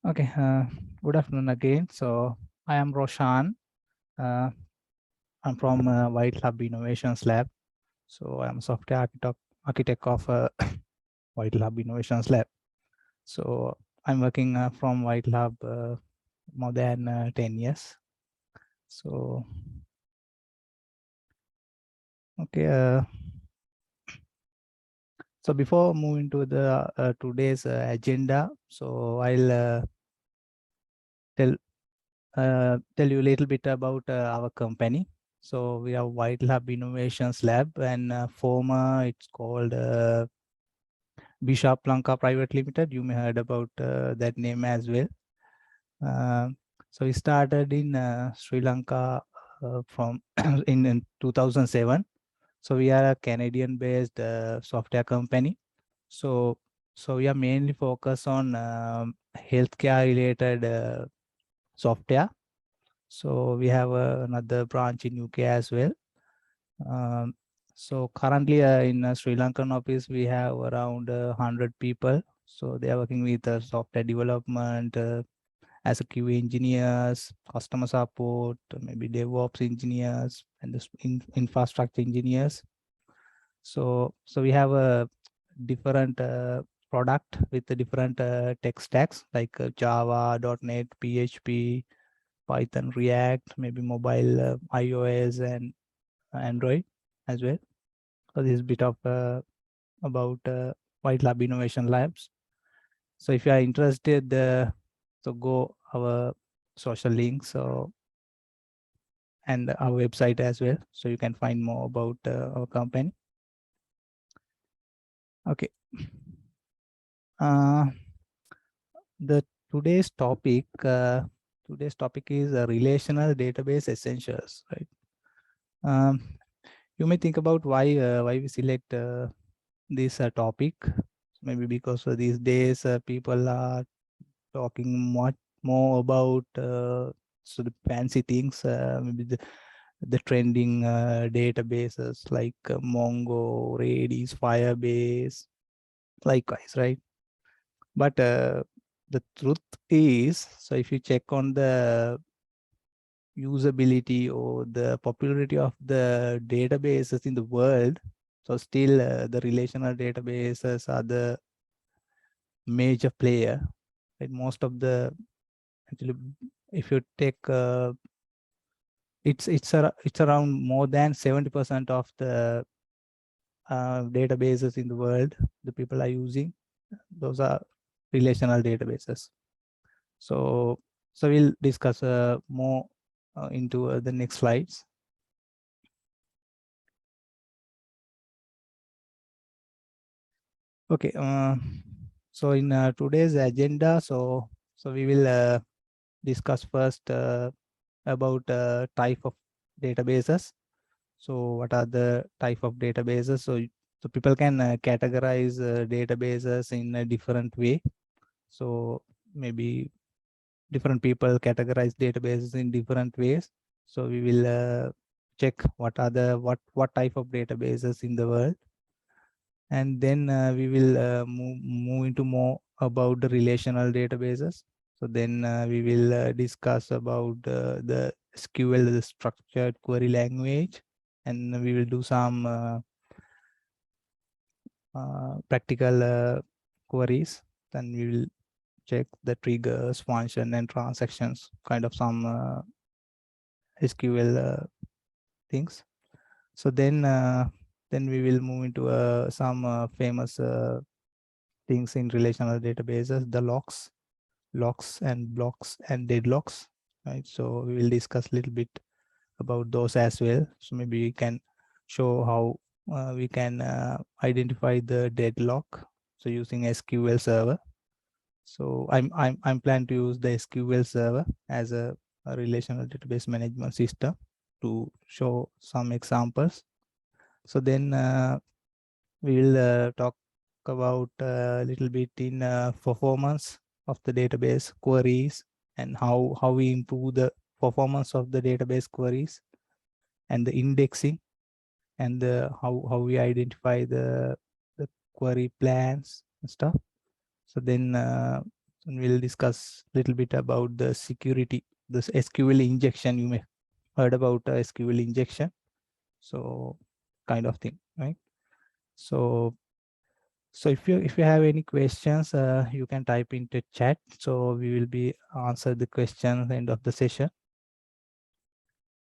Okay, good afternoon again. So I am Roshan. Uh, I'm from White Lab Innovations Lab. So I'm a software architect of White Lab Innovations Lab. So I'm working from White Lab more than 10 years. So, okay. So before moving to the today's agenda, so I'll tell you a little bit about our company. So we have White Lab Innovations Lab, and former it's called Bishop Lanka Private Limited. You may heard about that name as well. Uh, so we started in Sri Lanka from in 2007. So we are a Canadian-based software company. So we are mainly focused on healthcare-related software. So we have another branch in UK as well. So currently in Sri Lankan office, we have around 100 people. So they are working with software development as a QA engineers, customer support, maybe DevOps engineers, and the infrastructure engineers. So we have a different product with the different tech stacks like Java, .NET, PHP, Python, React, maybe mobile, iOS, and Android as well. So this is a bit of about White Lab Innovation Labs. So if you are interested, so go our social links and our website as well, so you can find more about our company. Okay. The today's topic is relational database essentials, right? You may think about why we select this topic. Maybe because these days people are talking much more about so the fancy things, maybe the trending databases like Mongo, Redis, Firebase, likewise, right? But the truth is, so if you check on the usability or the popularity of the databases in the world, so still the relational databases are the major player. Right? Most of the, actually, if you take it's around more than 70% of the databases in the world the people are using, those are relational databases. So we'll discuss more into the next slides. Okay, so in today's agenda, so we will discuss first about type of databases. So what are the type of databases? So people can categorize databases in a different way. So maybe different people categorize databases in different ways. So we will check what are the what type of databases in the world, and then we will move into more about the relational databases. So then we will discuss about the SQL, the structured query language, and we will do some practical queries. Then we will check the triggers, function, and transactions, kind of some SQL things. So then we will move into some famous things in relational databases, the locks and blocks and deadlocks, right? So we will discuss a little bit about those as well. So maybe we can show how we can identify the deadlock, so using SQL Server. So I'm planning to use the SQL Server as a relational database management system to show some examples. So then we will talk about a little bit in performance of the database queries, and how we improve the performance of the database queries, and the indexing, and how we identify the query plans and stuff. So then And we'll discuss a little bit about the security, this SQL injection. You may heard about SQL injection. So kind of thing, right? So if you have any questions, you can type into chat. So we will be answer the questions at the end of the session.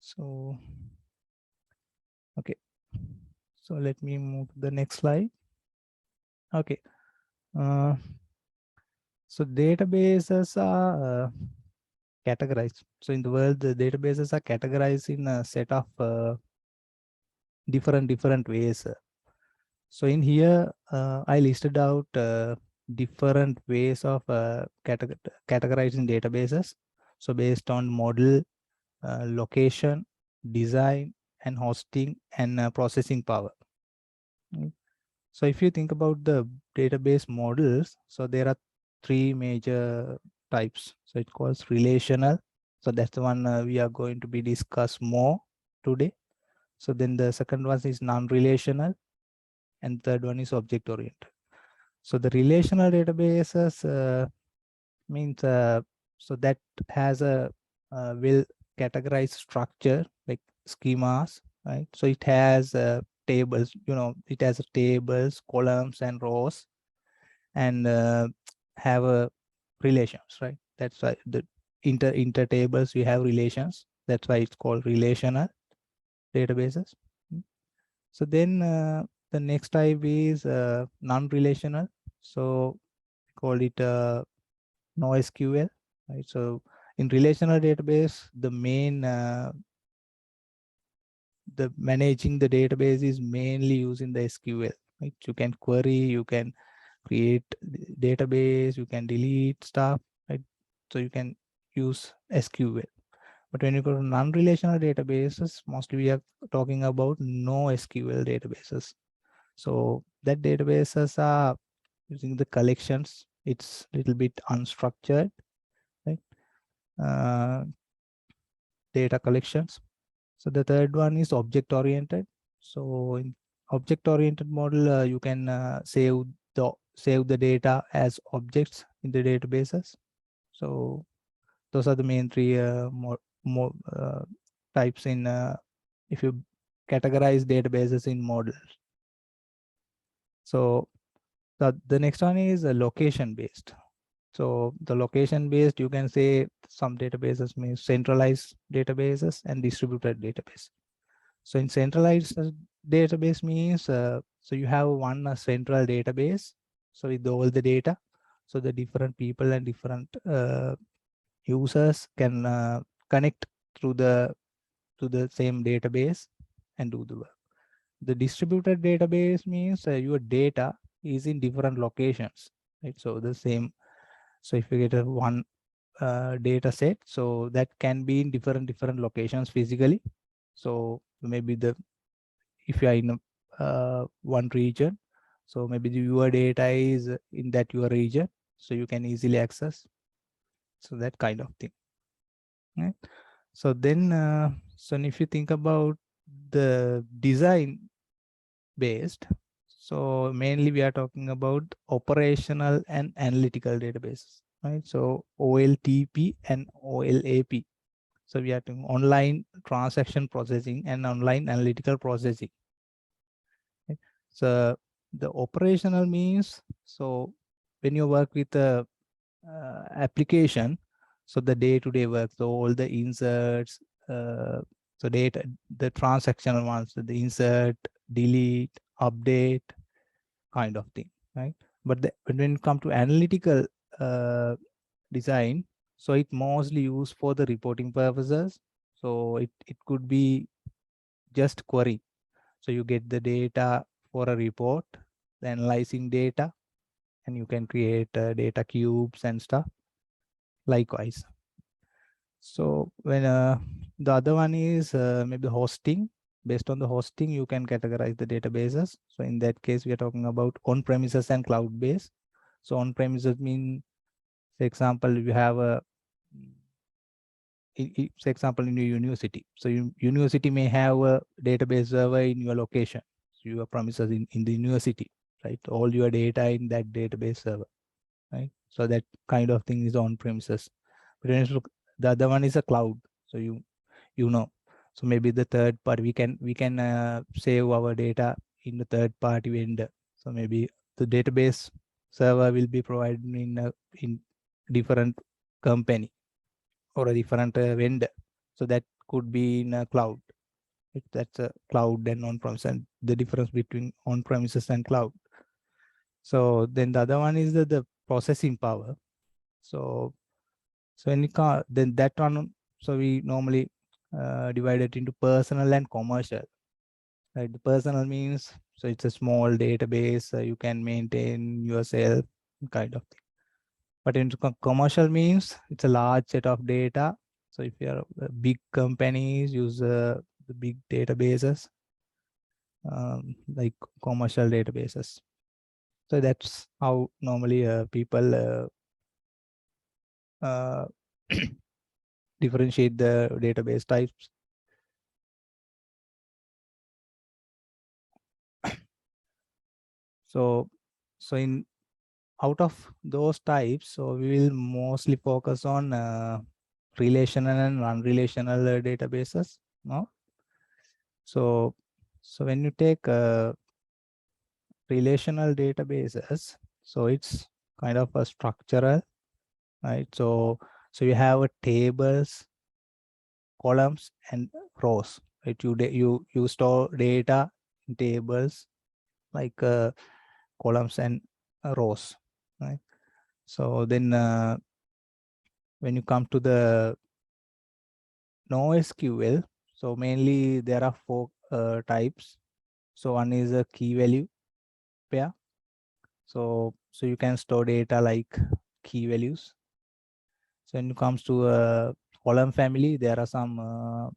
So okay. So let me move to the next slide. Okay. So databases are categorized. So in the world, the databases are categorized in a set of different ways. So in here, I listed out different ways of categorizing databases. So based on model, location, design, and hosting and processing power. Mm. So if you think about the database models, so there are three major types. So it calls relational. So that's the one we are going to be discuss more today. So then the second one is non-relational, and third one is object oriented. So the relational databases means so that has a well categorized structure like schemas, right? So it has tables, it has tables, columns, and rows, and have a relations, right? That's why the inter tables we have relations. That's why it's called relational databases. So then the next type is non-relational. So we call it NoSQL, right? So in relational database, the main the managing the database is mainly using the SQL, right? You can query, you can create database, you can delete stuff, right? So you can use SQL. But when you go to non-relational databases, mostly we are talking about NoSQL databases. So that databases are using the collections. It's a little bit unstructured, right? Data collections. So the third one is object oriented. So in object oriented model, you can save the data as objects in the databases. So those are the main three more types in if you categorize databases in models. So the next one is location based. So the location based, you can say some databases means centralized databases and distributed database. So in centralized database means, so you have one central database. So with all the data, so the different people and different users can connect through to the same database and do the work. The distributed database means your data is in different locations, right? So the same. So if you get a one data set, so that can be in different locations physically. So maybe if you are in one region, so maybe your data is in that your region, so you can easily access. So that kind of thing, right? So then so if you think about the design based, so mainly we are talking about operational and analytical databases, right? So OLTP and OLAP. So we are doing online transaction processing and online analytical processing. Okay. So the operational means, so when you work with a application, so the day-to-day work, so all the inserts, so data, the transactional ones, so the insert, delete, update, kind of thing, right? But when it comes to analytical design, so it mostly used for the reporting purposes. So it could be just query. So you get the data for a report, the analyzing data, and you can create data cubes and stuff. Likewise. So when the other one is maybe hosting. Based on the hosting, you can categorize the databases. So in that case, we are talking about on-premises and cloud-based. So on-premises mean, for example, you have a for example, in your university. So university may have a database server in your location. So your premises in the university, right? All your data in that database server. right? So that kind of thing is on premises. But when you look, the other one is a cloud. So you know, so maybe the third party, we can save our data in the third party vendor. So maybe the database server will be provided in different company or a different vendor. So that could be in a cloud. That's a cloud and on-premise, and the difference between on-premises and cloud. So then the other one is the processing power. So when you can, then that one, so we normally divide it into personal and commercial. Right, the personal means, so it's a small database you can maintain yourself, kind of thing. But in commercial means it's a large set of data. So if you're big companies use the big databases, like commercial databases. So that's how normally people uh, differentiate the database types. So in out of those types, so we will mostly focus on relational and non-relational databases. No, so when you take relational databases, so it's kind of a structural, right? So you have a tables, columns, and rows. Right? You store data in tables like columns and rows, right? So then when you come to the NoSQL, so mainly there are four types. So one is a key value pair. So you can store data like key values. So when it comes to column family, there are some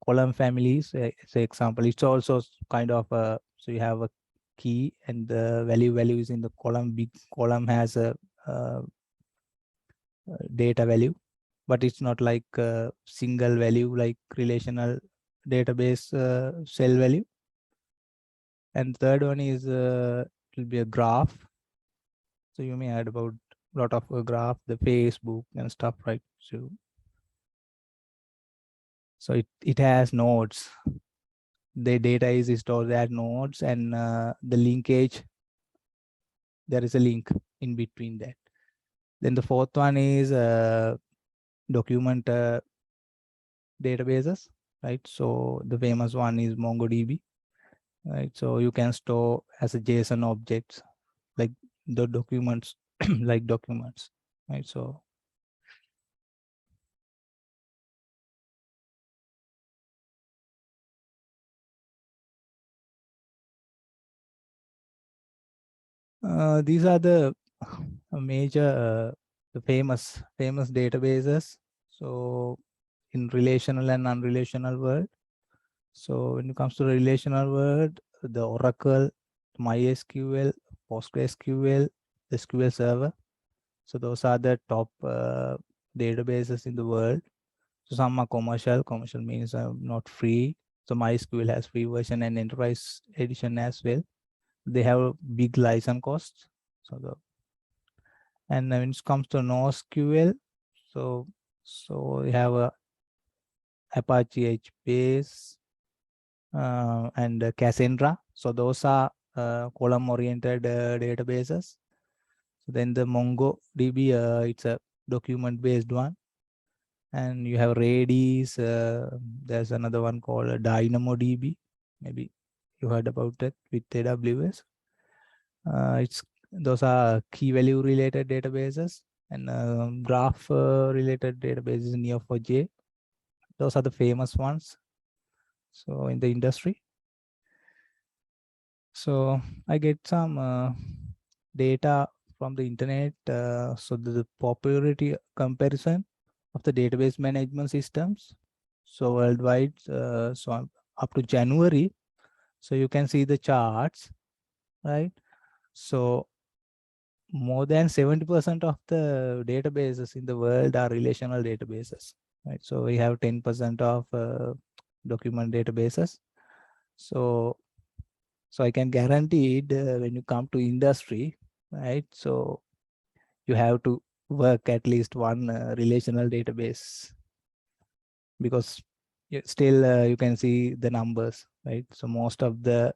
column families. Say example, it's also kind of so you have a key and the value is in the column. Big column has a uh, data value, but it's not like a single value like relational database cell value. And third one is it will be a graph. So you may add about a lot of a graph, the Facebook and stuff, right? So it has nodes. The data is stored at nodes, and the linkage, there is a link in between that. Then the fourth one is document databases, right? So the famous one is MongoDB, right? So you can store as a JSON objects like the documents, like documents, right? So these are the major, the famous databases. So in relational and non-relational world. So when it comes to relational world, the Oracle, MySQL, PostgreSQL, SQL Server. So those are the top databases in the world. So some are commercial. Commercial means not free. So MySQL has free version and enterprise edition as well. They have big license costs. And when it comes to NoSQL, so we have a Apache HBase and Cassandra. So those are column-oriented databases. So then the MongoDB, it's a document-based one. And you have Redis. There's another one called DynamoDB. Maybe you heard about that with AWS. Those are key value related databases, and graph related databases, Neo4j. Those are the famous ones. So in the industry. So I get some data from the internet. So the popularity comparison of the database management systems. So worldwide, so up to January. So you can see the charts, right? So more than 70% of the databases in the world are relational databases, right? So we have 10% of document databases. So I can guarantee it when you come to industry, right? So you have to work at least one relational database, because still you can see the numbers, right? So most of the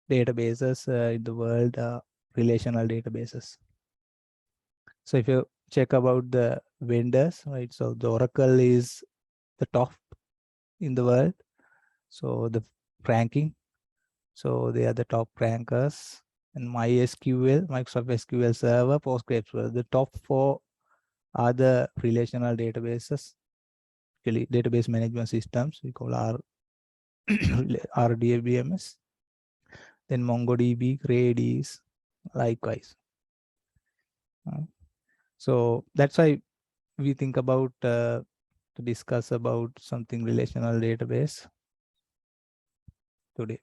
databases in the world are relational databases. So if you check about the vendors, right? So the Oracle is the top in the world. So the ranking, so they are the top rankers. And MySQL, Microsoft SQL Server, PostgreSQL, the top 4 are the relational databases, actually database management systems. We call RDBMS. Then MongoDB, Redis, likewise. So that's why we think about to discuss about something relational database today.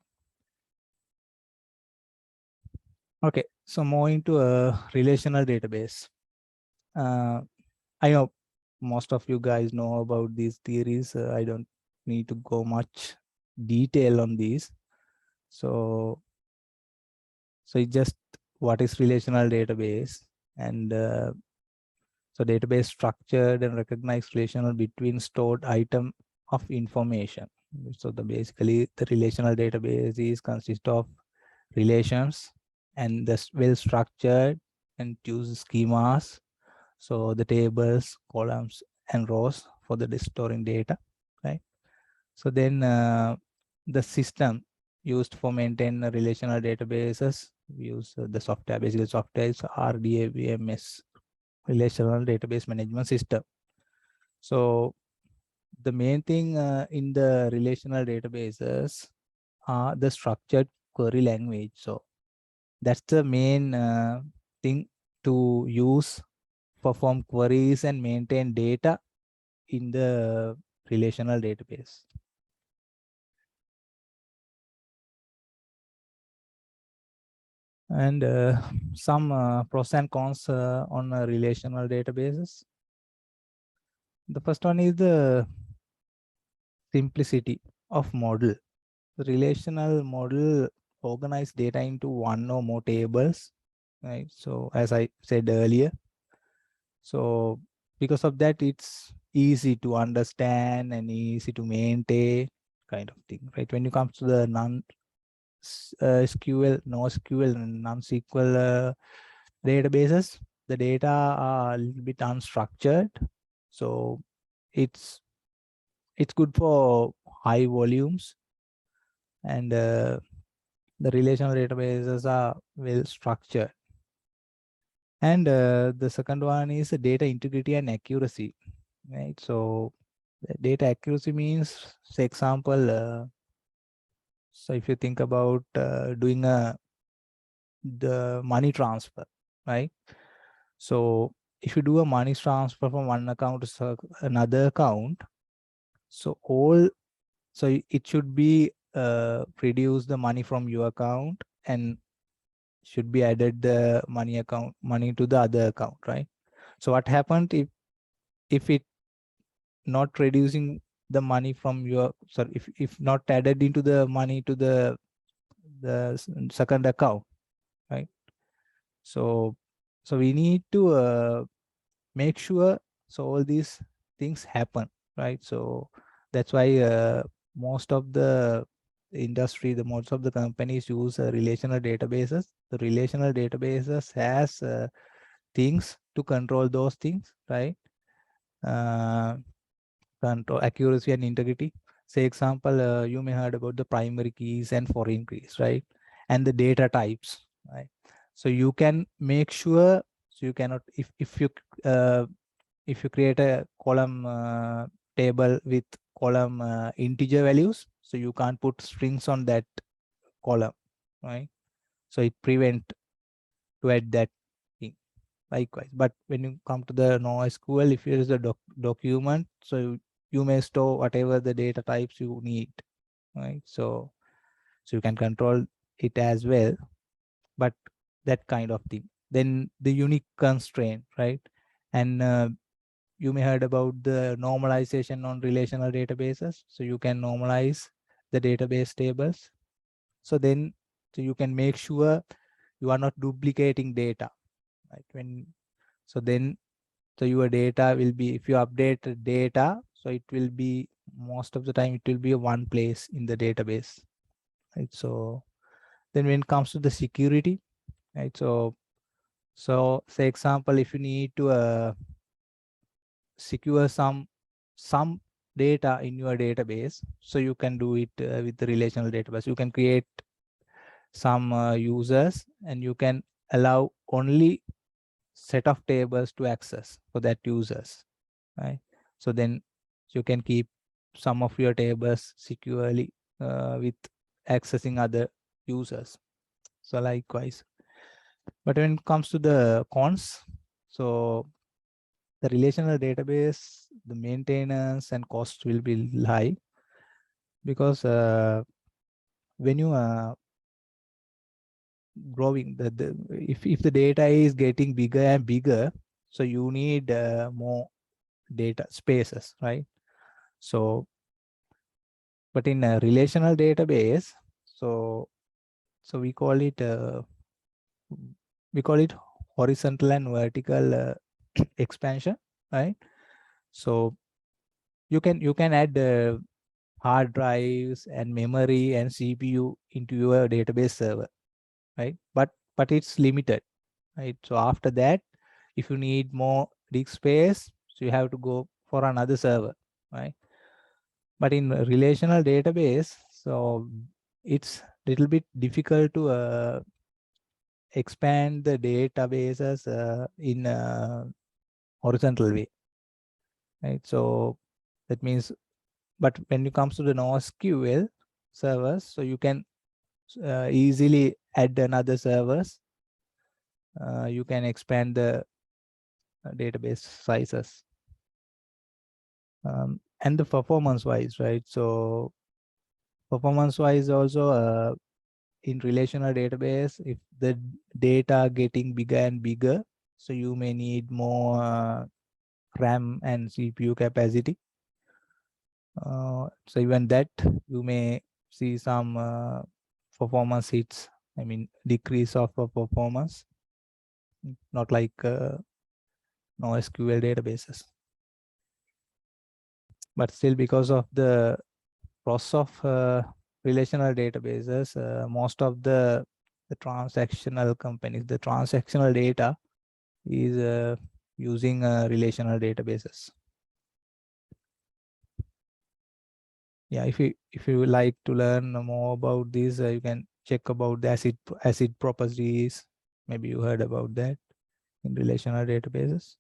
Okay, so moving to a relational database. I know most of you guys know about these theories. I don't need to go much detail on these. So it's just what is relational database, and so database structured and recognized relational between stored item of information. So basically the relational database is consist of relations and the well structured and use schemas. So the tables, columns, and rows for the storing data, right? So then the system used for maintain relational databases, we use the software. Basically, software is RDBMS, Relational Database Management System. So the main thing in the relational databases are the structured query language. So that's the main thing to use, perform queries and maintain data in the relational database. And some pros and cons on relational databases. The first one is the simplicity of model. The relational model organize data into one or more tables, right? So as I said earlier, so because of that, it's easy to understand and easy to maintain kind of thing, right? When you come to the SQL, NoSQL, and non-SQL databases, the data are a little bit unstructured. So it's good for high volumes, and the relational databases are well structured. And the second one is data integrity and accuracy, right? So data accuracy means, say example, so if you think about doing the money transfer, right? So if you do a money transfer from one account to another account, so it should be reduce the money from your account and should be added the money to the other account, right? So what happened if it not reducing the money from your, sorry, if not added into the money to the second account, right? So we need to make sure so all these things happen, right? So that's why most of the industry, most of the companies use relational databases. The relational databases has things to control those things, right? Control accuracy and integrity. Say example, you may heard about the primary keys and foreign keys, right? And the data types, right? So you can make sure, so you cannot, if you create a column table with column integer values, so you can't put strings on that column, right? So it prevent to add that thing. Likewise, but when you come to the NoSQL, if it is a document, so you may store whatever the data types you need, right? So you can control it as well, but that kind of thing. Then the unique constraint, right? And you may heard about the normalization on relational databases. So you can normalize the database tables. So then, so you can make sure you are not duplicating data, right? So your data will be, if you update the data, so it will be, most of the time it will be one place in the database, right? So then when it comes to the security, right? So say example, if you need to secure some data in your database, so you can do it with the relational database. You can create some users, and you can allow only set of tables to access for that users, right? So then you can keep some of your tables securely with accessing other users. So likewise, but when it comes to the cons, so the relational database, the maintenance and cost will be high, because when you are growing, if the data is getting bigger and bigger, so you need more data spaces, right? So but in a relational database, so we call it horizontal and vertical expansion, right? So you can add hard drives and memory and CPU into your database server, right? But it's limited, right? So after that, if you need more disk space, so you have to go for another server, right? But in a relational database, so it's little bit difficult to expand the databases in a horizontal way, right? So that means, but when it comes to the NoSQL servers, so you can easily add another servers. You can expand the database sizes, and the performance wise, right? So performance wise also, in relational database, if the data getting bigger and bigger, so you may need more RAM and CPU capacity. So even that, you may see some performance hits, I mean decrease of performance, not like NoSQL databases. But still, because of the process of relational databases, most of the transactional companies, the transactional data is using relational databases. Yeah, if you like to learn more about this, you can check about the acid properties. Maybe you heard about that in relational databases.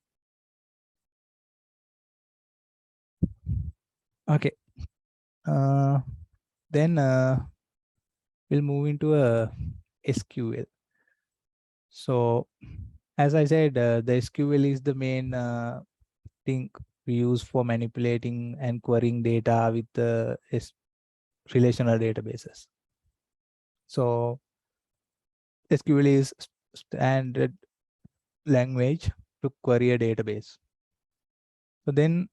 Okay. Then we'll move into a SQL. So as I said, the SQL is the main thing we use for manipulating and querying data with the relational databases. So SQL is standard language to query a database. So then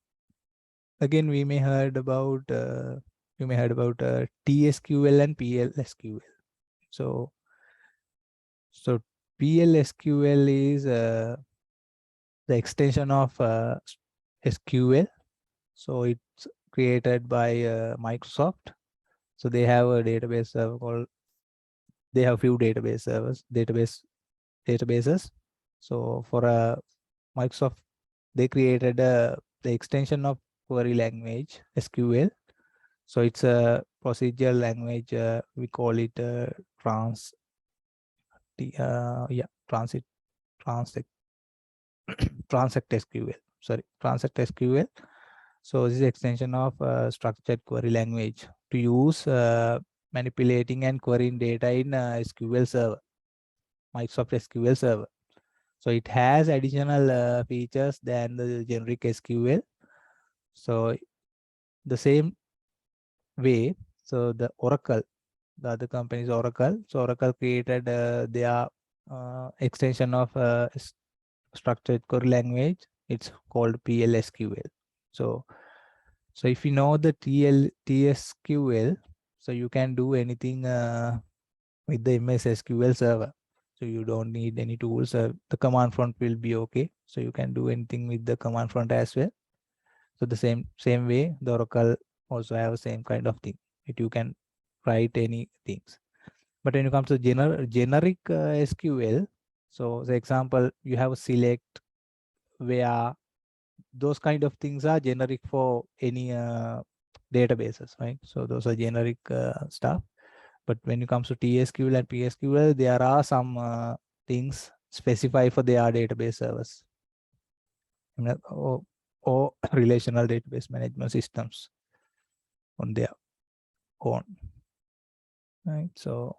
again, we may heard about TSQL and PLSQL. So PLSQL is the extension of SQL. So it's created by Microsoft. So they have a database server called, they have few database servers, databases. So for Microsoft, they created the extension of query language SQL. So it's a procedural language. We call it transit SQL. Sorry, transact SQL. So this is extension of structured query language to use manipulating and querying data in SQL Server, Microsoft SQL Server. So it has additional features than the generic SQL. So the same way, so the Oracle, the other company is Oracle. So Oracle created their extension of structured query language. It's called PLSQL. So if you know the TSQL, so you can do anything with the MS SQL Server. So you don't need any tools. The command prompt will be okay. So you can do anything with the command prompt as well. So the same way, the Oracle also have the same kind of thing. You can write any things. But when it comes to generic SQL, so the example, you have a select, where, those kind of things are generic for any databases, right? So those are generic stuff. But when it comes to TSQL and PSQL, there are some things specified for their database servers, or relational database management systems on their own, right? So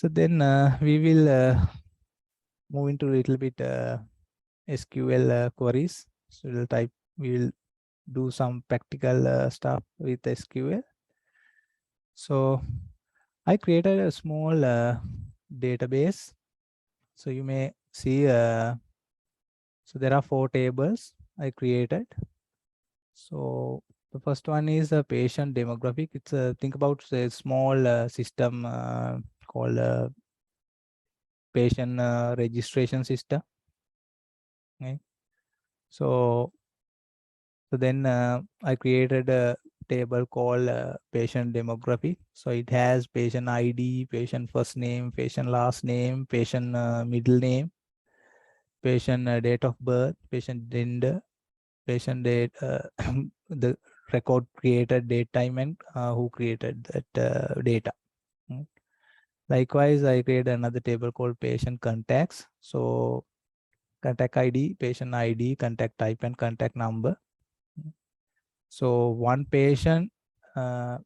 then we will move into a little bit SQL queries. So we will do some practical stuff with SQL. So I created a small database. So you may see, so there are 4 tables I created. So the first one is a patient demographic. It's a, think about a small system called patient registration system. Okay. So then I created a table called patient demography. So it has patient ID, patient first name, patient last name, patient middle name, patient date of birth, patient gender, patient date, the record created, date, time, and who created that data. Likewise, I created another table called patient contacts. So contact ID, patient ID, contact type, and contact number. So one patient can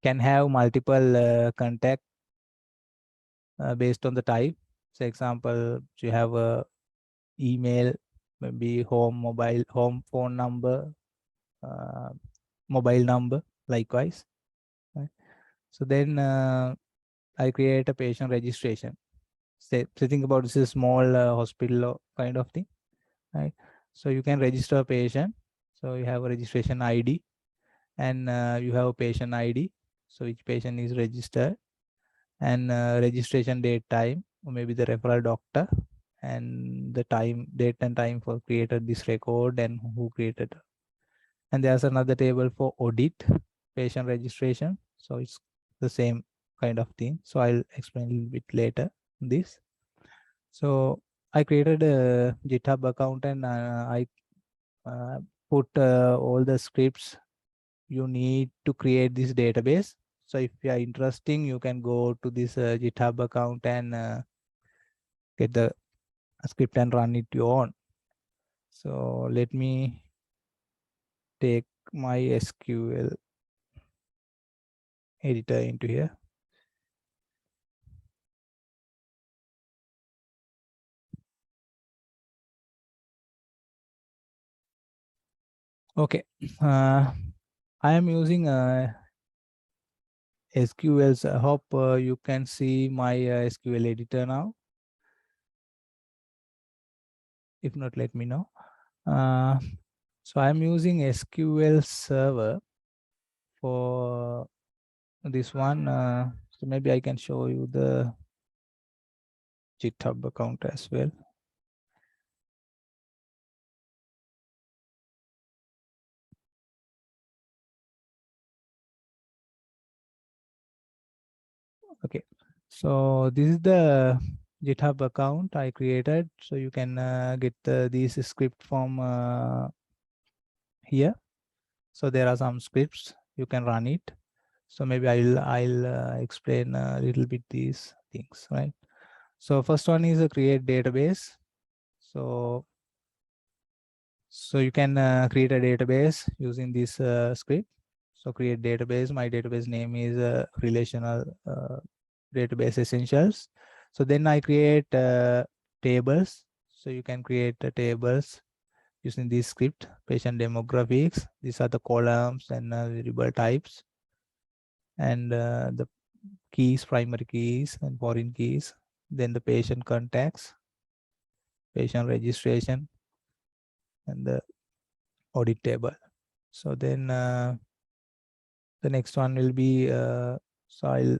have multiple contact based on the type. So example, you have a email, maybe home phone number, mobile number, likewise. Right? So then I create a patient registration. So think about this is small hospital kind of thing, right? So you can register a patient. So you have a registration ID, and you have a patient ID. So each patient is registered, and registration date, time, or maybe the referral doctor, and the date and time for created this record and who created. And there's another table for audit patient registration. So it's the same kind of thing. So I'll explain a little bit later this. So I created a GitHub account, and I put all the scripts you need to create this database. So if you are interested, you can go to this GitHub account and get the script and run it your own. So let me take my SQL editor into here. Okay, I am using SQLs. I hope you can see my SQL editor now. If not, let me know. So I'm using SQL Server for this one. So maybe I can show you the GitHub account as well. Okay, so this is the GitHub account I created. So you can get this script from here. So there are some scripts, you can run it. So maybe I'll explain a little bit these things, right? So first one is a create database. So you can create a database using this script. So create database. My database name is Relational Database Essentials. So then I create tables. So you can create tables using this script. Patient demographics. These are the columns and variable types, and the keys, primary keys and foreign keys. Then the patient contacts, patient registration, and the audit table. So then the next one will be so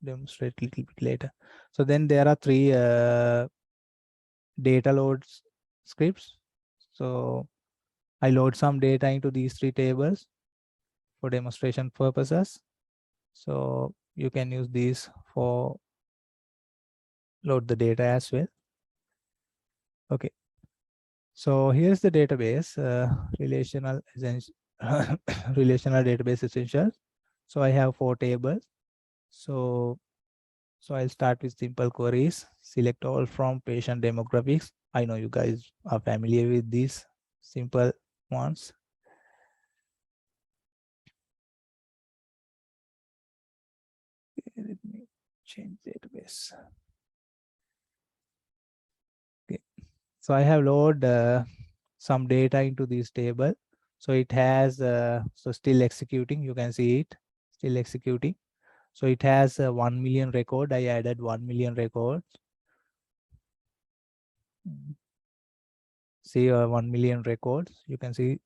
demonstrate a little bit later. So then there are three data loads scripts. So I load some data into these three tables for demonstration purposes. So you can use these for load the data as well. Okay. So here's the database, relational relational database essentials. So I have 4 tables. So I'll start with simple queries. Select all from patient demographics. I know you guys are familiar with these simple ones. Okay, let me change database. Okay. So I have loaded some data into this table. So it has, so still executing, you can see it, still executing. So it has 1 million record. I added 1 million records. See 1 million records, you can see.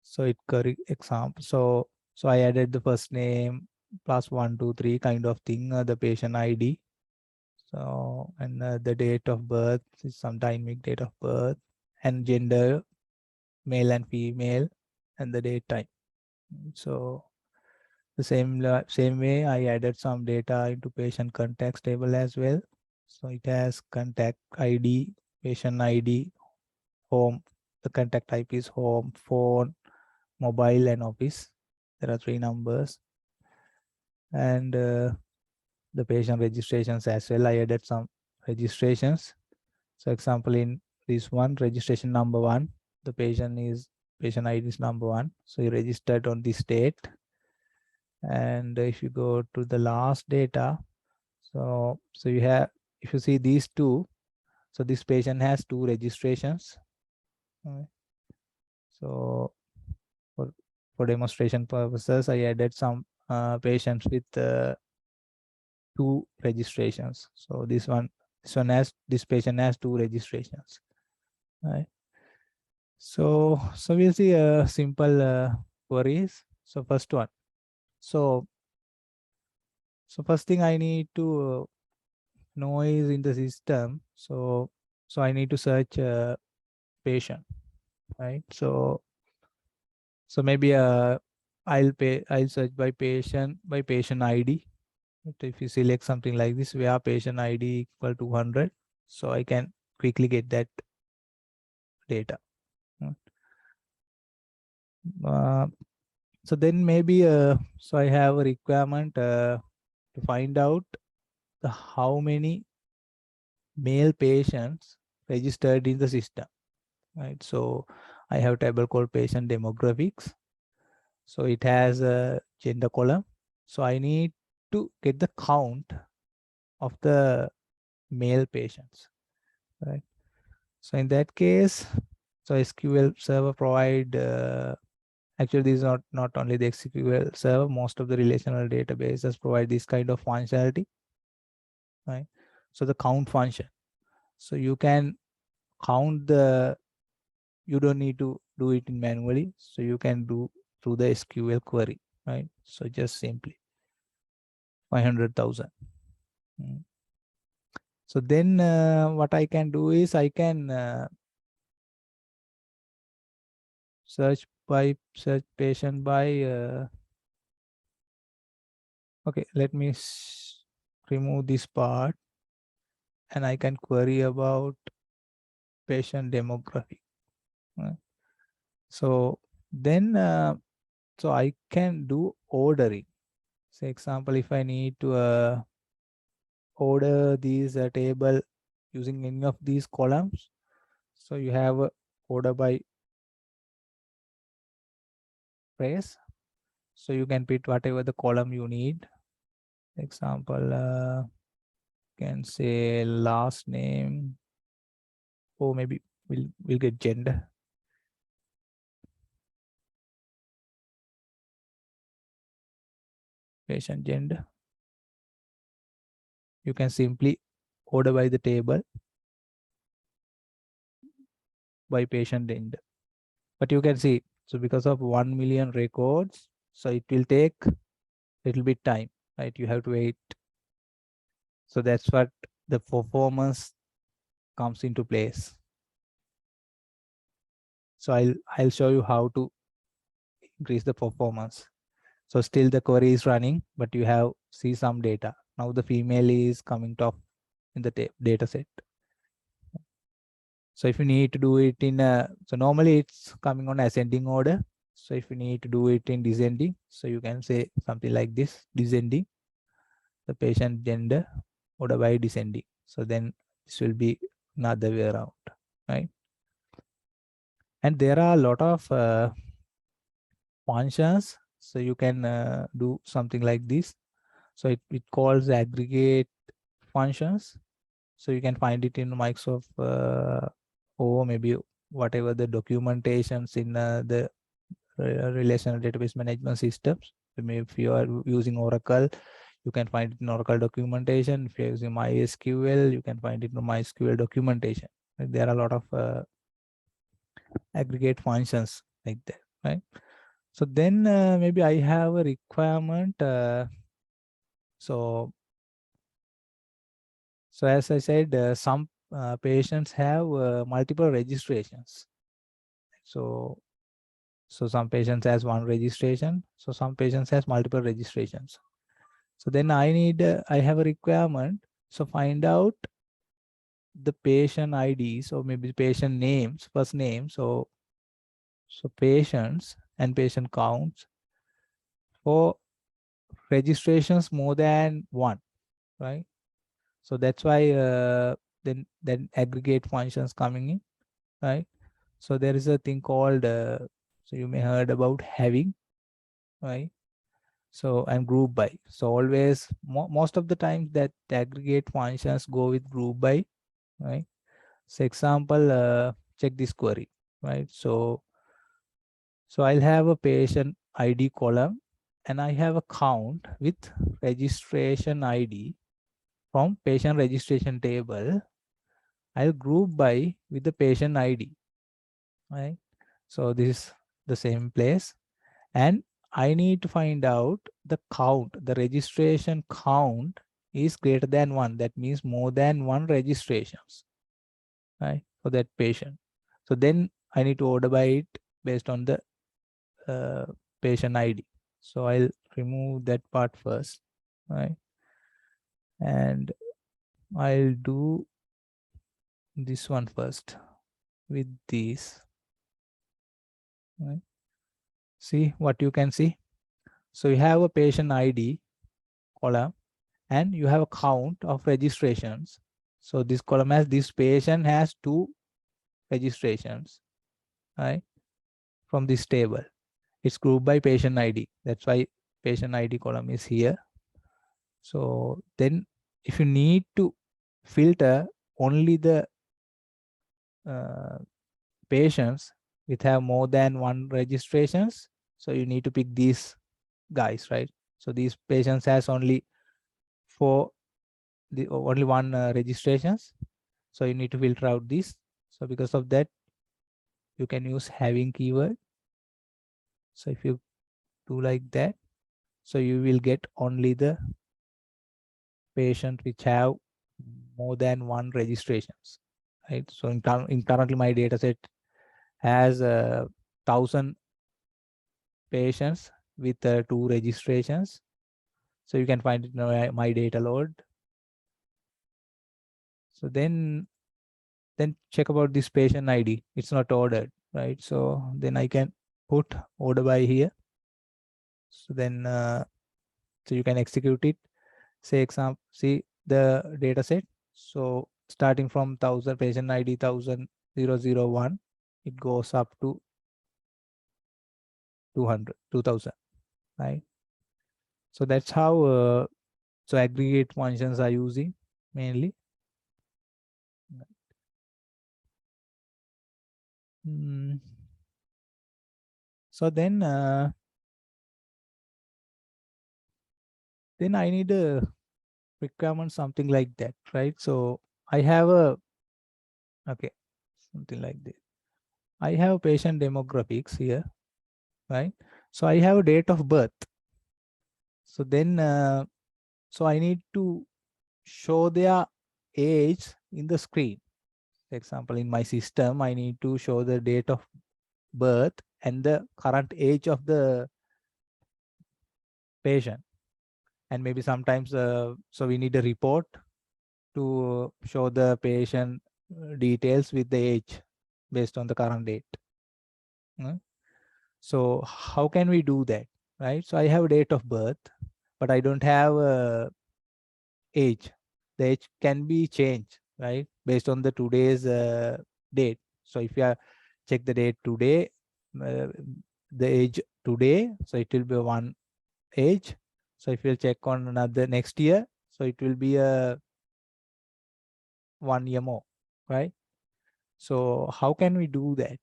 So it correct example. So I added the first name plus 1, 2, 3 kind of thing, the patient ID. So, and the date of birth is some dynamic date of birth, and gender, male and female, and the date time. So the same way I added some data into patient context table as well. So it has contact ID, patient ID, home. The contact type is home, phone, mobile, and office. There are 3 numbers. And the patient registrations as well. I added some registrations. So example, in this one, registration number 1, the patient ID is number 1. So you registered on this date. And if you go to the last data, so you have, if you see these 2, so this patient has 2 registrations. So for demonstration purposes, I added some patients with 2 registrations. So this patient has 2 registrations. Right. So we'll see simple queries. So first one. So first thing I need to know is in the system. So I need to search patient, right? So maybe I'll search by patient ID. But if you select something like this, where patient ID equal to 100, so I can quickly get that data. So then maybe so I have a requirement to find out how many male patients registered in the system, right? So I have a table called patient demographics. So it has a gender column. So I need to get the count of the male patients, right? So in that case, so SQL Server provide, actually this is not only the SQL Server, most of the relational databases provide this kind of functionality, right? So the count function. So you can count you don't need to do it manually. So you can do through the SQL query, right? So just simply 500,000. So then what I can do is I can search patient by, okay, let me remove this part, and I can query about patient demographic. So then so I can do ordering. Say example, if I need to order these table using any of these columns, so you have order by race. So you can put whatever the column you need. Example, can say last name, or maybe we'll get gender. Patient gender. You can simply order by the table by patient gender. But you can see, so because of 1 million records, so it will take little bit time, right? You have to wait. So that's what the performance comes into place. So I'll show you how to increase the performance. So still the query is running, but you have see some data. Now the female is coming top in the data set. So if you need to do it in so normally it's coming on ascending order. So if you need to do it in descending, so you can say something like this: descending, the patient gender order by descending. So then this will be another way around, right? And there are a lot of functions, so you can do something like this. So it calls aggregate functions. So you can find it in Microsoft or maybe whatever the documentations in the relational database management systems. Maybe if you are using Oracle, you can find it in Oracle documentation. If you're using MySQL, you can find it in MySQL documentation. There are a lot of aggregate functions like that, right? So then maybe I have a requirement. So as I said, some patients have multiple registrations. So some patients has one registration. So some patients has multiple registrations. So then I have a requirement. So find out the patient IDs or maybe patient names, first name. So patients and patient counts for registrations more than one, right? So that's why then aggregate functions coming in, right? So there is a thing called so you may heard about having, right? So and group by. So always most of the times that aggregate functions go with group by, right? So example, check this query, right? So I'll have a patient ID column and I have a count with registration ID from patient registration table. I'll group by with the patient ID, right? So this is the same place, and I need to find out the count, the registration count is greater than one. That means more than one registrations, right, for that patient. So then I need to order by it based on the patient ID. So I'll remove that part first, right? And I'll do this one first with this, right? See what you can see. So you have a patient ID column and you have a count of registrations. So this column has this patient has 2 registrations, right, from this table. It's grouped by patient ID. That's why patient ID column is here. So then if you need to filter only the patients with have more than one registrations, so you need to pick these guys, right? So these patients has only only one registrations, so you need to filter out this. So because of that, you can use having keyword. So if you do like that, so you will get only the patient which have more than one registrations, right? So in currently my data set has 1,000 patients with 2 registrations. So you can find it in my data load. So then check about this patient ID. It's not ordered, right? So then I can put order by here. So then so you can execute it. Say example, see the data set. So starting from 1,000 patient ID 1,001, it goes up to 2,000, right? So that's how so aggregate functions are using mainly. So then I need a requirement something like that, right? So I have a okay, something like this. I have patient demographics here, right? So I have a date of birth. So then, so I need to show their age in the screen. For example, in my system, I need to show the date of birth and the current age of the patient. And maybe sometimes, so we need a report to show the patient details with the age based on the current date. So how can we do that, right? So I have a date of birth, but I don't have a age. The age can be changed, right, based on the today's date. So if you check the date today, the age today, so it will be one age. So if you check on another next year, so it will be a 1 year more, right? So how can we do that?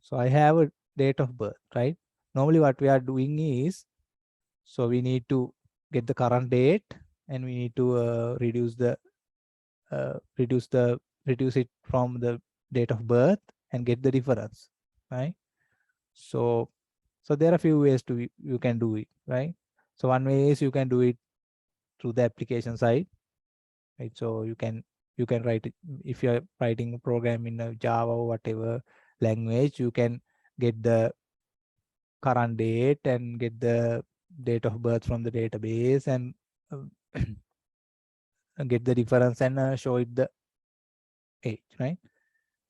So I have a date of birth, right? Normally what we are doing is, so we need to get the current date and we need to reduce it from the date of birth and get the difference, right? So there are a few ways to you can do it, right? So one way is you can do it through the application side, right? So you can write it. If you're writing a program in a Java or whatever language, you can get the current date and get the date of birth from the database and get the difference and show it the age, right?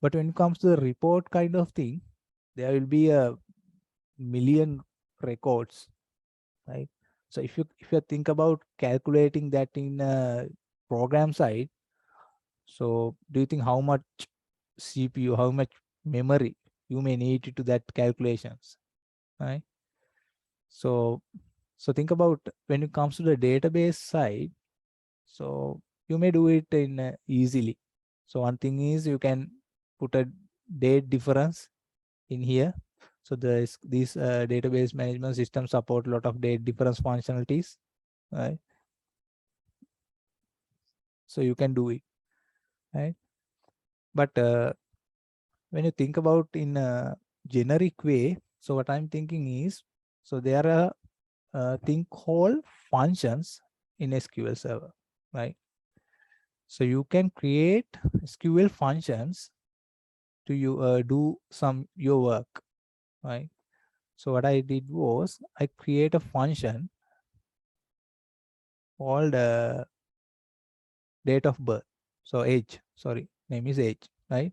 But when it comes to the report kind of thing, there will be a million records, right? So if you think about calculating that in a program side, so do you think how much CPU, how much memory you may need to that calculations, right? So think about when it comes to the database side, so you may do it in easily. So one thing is you can put a date difference in here. So these database management systems support a lot of date difference functionalities, right? So you can do it, right? But when you think about in a generic way, so what I'm thinking is, so there are a thing called functions in SQL Server, right? So you can create SQL functions to do some your work, right? So what I did was I create a function called date of birth. So age, sorry, name is age, right?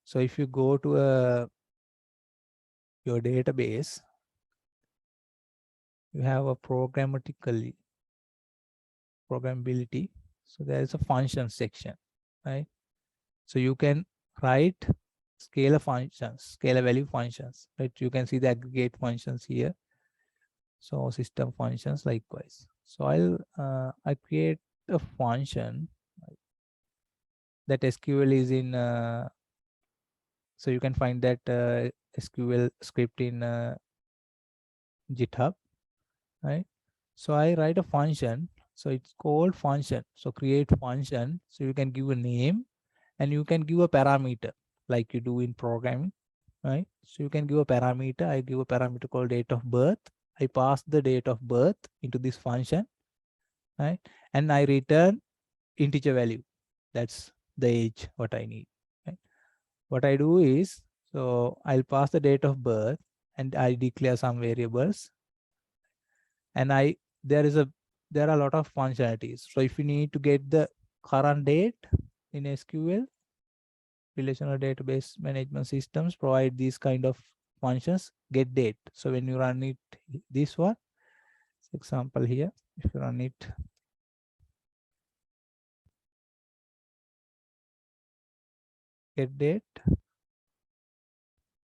So if you go to your database, you have a programmability. So there is a function section, right? So you can write scalar functions, scalar value functions, right? You can see the aggregate functions here. So system functions likewise. So I create a function that SQL is in. So you can find that SQL script in GitHub, right? So I write a function. So it's called function. So create function. So you can give a name and you can give a parameter like you do in programming, right? So you can give a parameter. I give a parameter called date of birth. I pass the date of birth into this function, right? And I return integer value. That's the age what I need, right? What I do is, so I'll pass the date of birth and I declare some variables, and there are a lot of functionalities. So if you need to get the current date in SQL, relational database management systems provide these kind of functions, get date. So when you run it, this one, example here, if you run it, get date.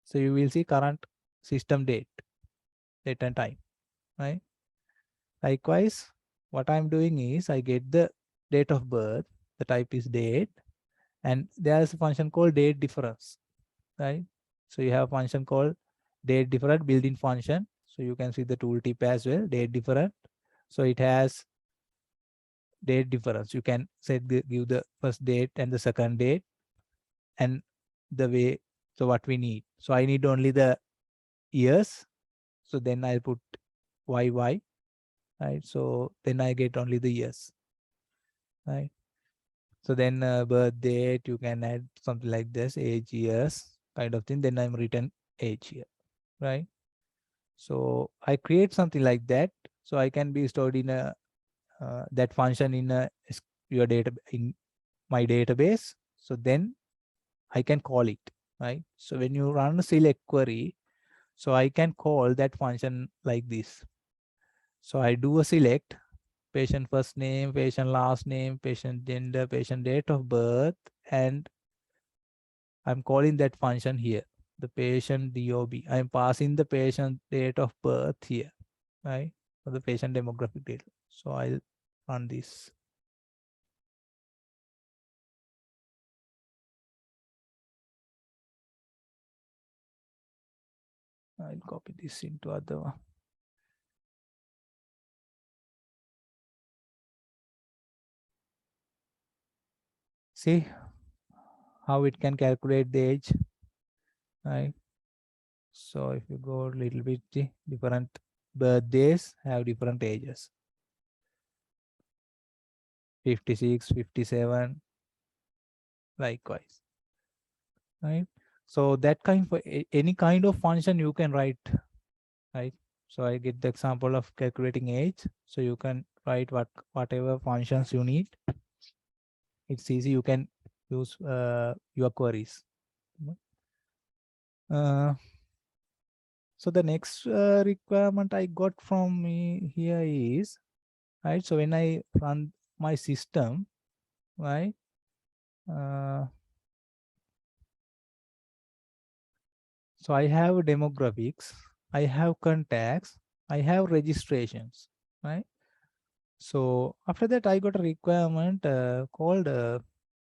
So you will see current system date and time, right? Likewise, what I'm doing is I get the date of birth, the type is date, and there's a function called date difference, right? So you have a function called date different built-in function. So you can see the tooltip as well, date different. So it has date difference. You can give the first date and the second date and the way, so what we need. So I need only the years. So then I'll put YY, right? So then I get only the years, right? So then birth date, you can add something like this, age, years, kind of thing. Then I'm written age here, right? So I create something like that. So I can be stored in a that function in your data in my database. So then I can call it, right? So when you run a select query, so I can call that function like this. So I do a select, patient first name, patient last name, patient gender, patient date of birth, and I'm calling that function here, the patient DOB. I'm passing the patient date of birth here, right? For the patient demographic data. So I'll run this. I'll copy this into other one. See how it can calculate the age, right? So if you go a little bit, different birthdays have different ages. 56, 57, likewise, right? So that kind for any kind of function you can write, right? So I get the example of calculating age. So you can write whatever functions you need. It's easy. You can use your queries. So the next requirement I got from me here is, right? So when I run my system, right? So I have demographics, I have contacts, I have registrations, right? So after that, I got a requirement called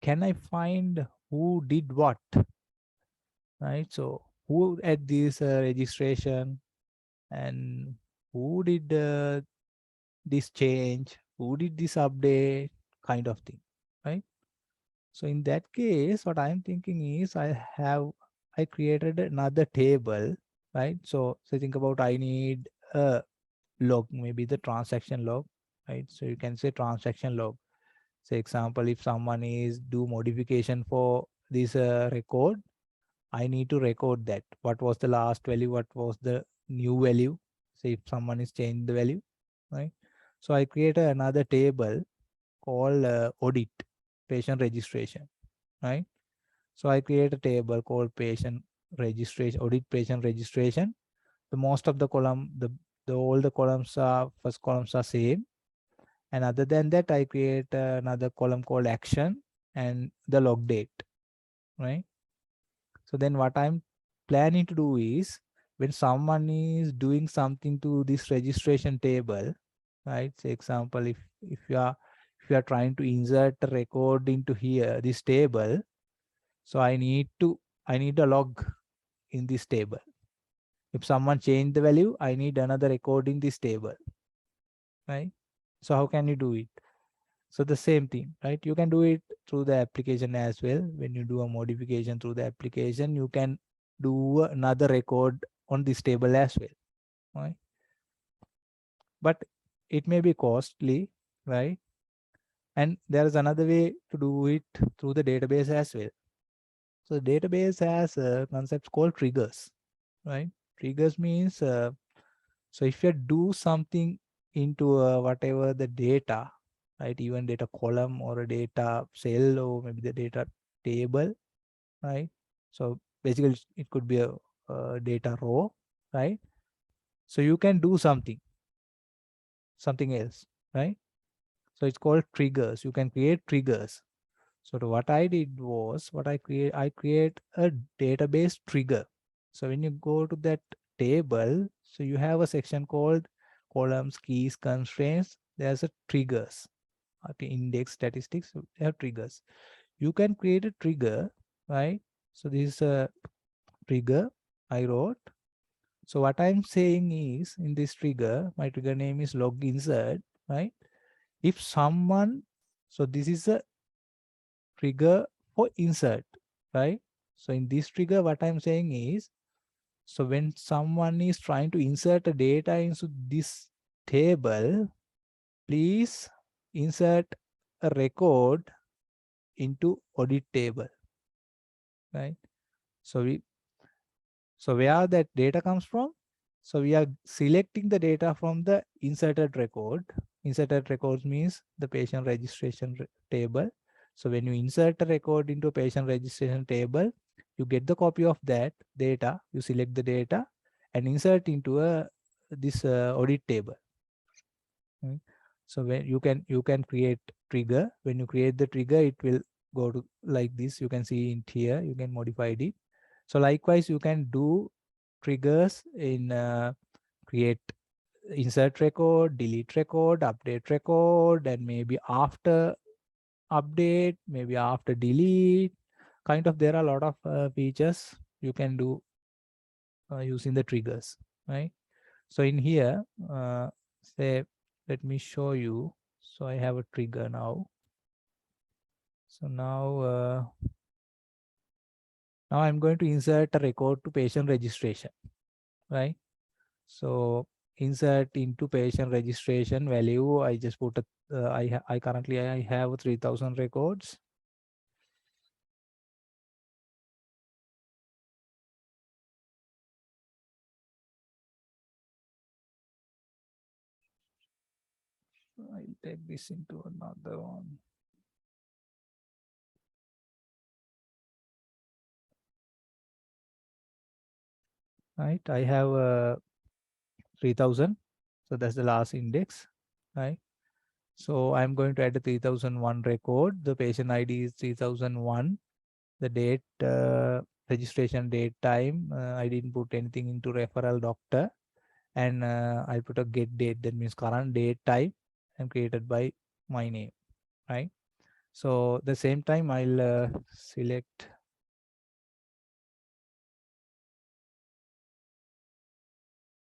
can I find who did what, right? So who at this registration and who did this change, who did this update, kind of thing, right? So in that case, what I'm thinking is I created another table, right? So think about, I need a log, maybe the transaction log, right? So you can say transaction log. Say example, if someone is do modification for this record, I need to record that. What was the last value? What was the new value? Say if someone is changed the value, right? So I created another table called audit patient registration, right? So I create a table called patient registration, audit patient registration. The most of the column, the all the columns are, first columns are same. And other than that, I create another column called action and the log date, right? So then what I'm planning to do is, when someone is doing something to this registration table, right? Say example, if you are trying to insert a record into here, this table, so I need a log in this table. If someone changed the value, I need another record in this table, right? So how can you do it? So the same thing, right? You can do it through the application as well. When you do a modification through the application, you can do another record on this table as well, right? But it may be costly, right? And there is another way to do it through the database as well. So the database has concepts called triggers, right? Triggers means, so if you do something into whatever the data, right, even data column or a data cell or maybe the data table, right? So basically it could be a data row, right? So you can do something else, right? So it's called triggers. You can create triggers. So what I did was, I create a database trigger. So when you go to that table, so you have a section called columns, keys, constraints. There's a triggers. Okay, index statistics, so they have triggers. You can create a trigger, right? So this is a trigger I wrote. So what I'm saying is, in this trigger, my trigger name is log insert, right? If someone, so this is a trigger for insert, right? So in this trigger, what I'm saying is, So when someone is trying to insert a data into this table, please insert a record into audit table, right? So where that data comes from? So we are selecting the data from the inserted record. Inserted records means the patient registration table. So when you insert a record into a patient registration table, you get the copy of that data, you select the data and insert into this audit table. Right? So when you can create trigger. When you create the trigger, it will go to like this. You can see it here, you can modify it. So likewise, you can do triggers in create insert record, delete record, update record, and maybe after update, maybe after delete. Kind of, there are a lot of features you can do using the triggers, right? So in here, say, let me show you. So I have a trigger now. So now I'm going to insert a record to patient registration, right? So insert into patient registration value. I just put a, I currently I have 3000 records. I'll take this into another one. Right, I have 3000. So that's the last index, right? So I'm going to add a 3001 record. The patient ID is 3001. The date, registration date time. I didn't put anything into referral doctor. And I'll put a get date. That means current date type and created by my name, right? So the same time I'll select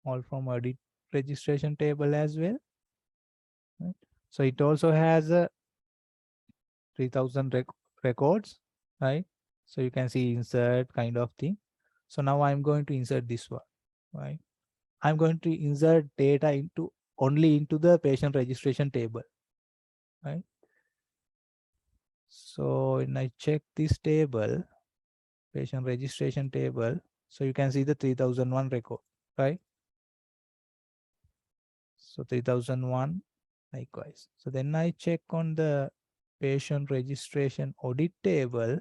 all from audit registration table as well, right? So it also has a 3000 records, right? So you can see insert kind of thing. So now I'm going to insert this one, right? I'm going to insert data into only into the patient registration table, right? So when I check this table, patient registration table, so you can see the 3001 record, right? So 3001 likewise. So then I check on the patient registration audit table.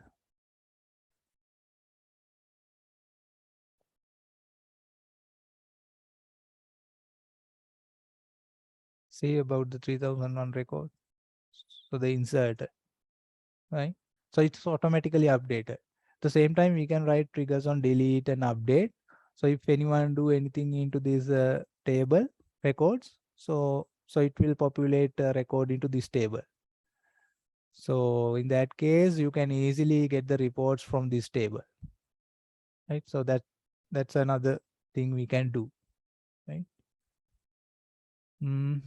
See about the 3001 record. So they insert, right? So it's automatically updated. At the same time, we can write triggers on delete and update. So if anyone do anything into this table records, so it will populate a record into this table. So in that case, you can easily get the reports from this table, right? So that's another thing we can do, right? Mm,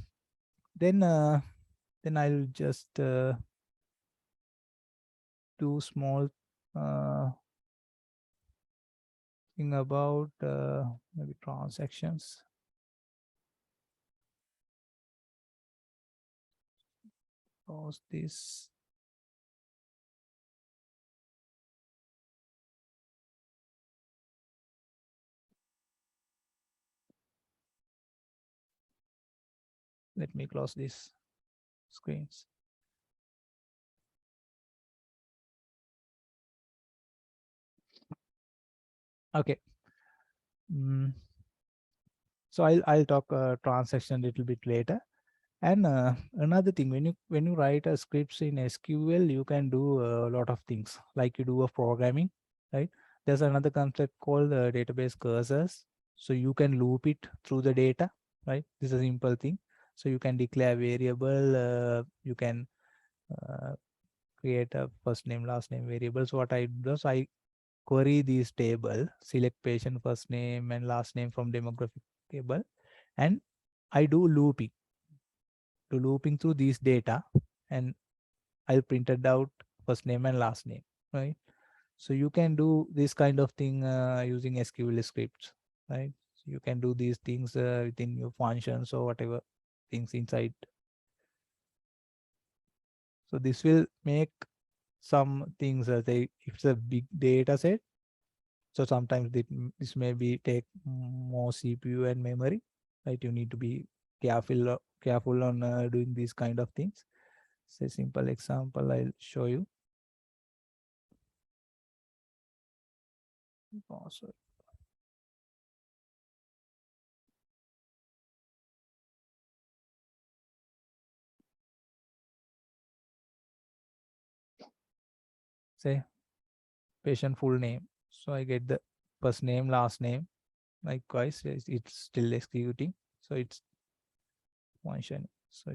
then I'll just do small thing about maybe transactions. Pause this. Let me close these screens. Okay. So I'll talk transaction a little bit later. And another thing, when you write a scripts in SQL, you can do a lot of things, like you do a programming, right? There's another concept called database cursors. So you can loop it through the data, right? This is a simple thing. So you can declare variable, you can uh, create a first name, last name variables. What I do is I query this table, select patient first name and last name from demographic table, and I do looping through these data, and I'll print it out first name and last name, right? So you can do this kind of thing using SQL scripts, right? So you can do these things within your functions or whatever things inside. So this will make some things if it's a big data set. So sometimes this may be take more CPU and memory, right? You need to be careful on doing these kind of things. Say simple example I'll show you. Oh, sorry. Say patient full name. So I get the first name, last name. Likewise, it's still executing. So it's function. So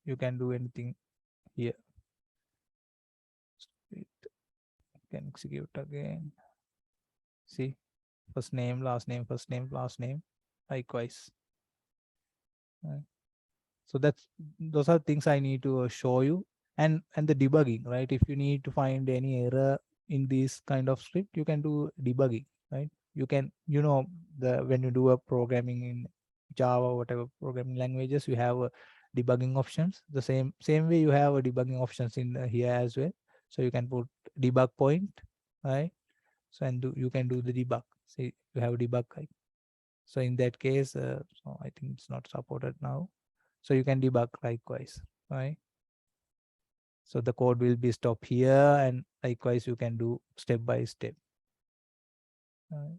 you can do anything here. It can execute again. See, first name, last name, first name, last name. Likewise. So those are things I need to show you. And the debugging, right? If you need to find any error in this kind of script, you can do debugging, right? You can, when you do a programming in Java, whatever programming languages, you have debugging options. The same way you have a debugging options in here as well. So you can put debug point, right? So you can do the debug. See, you have a debug, right? So in that case, so I think it's not supported now. So you can debug likewise, right? So the code will be stopped here, and likewise you can do step by step. Right.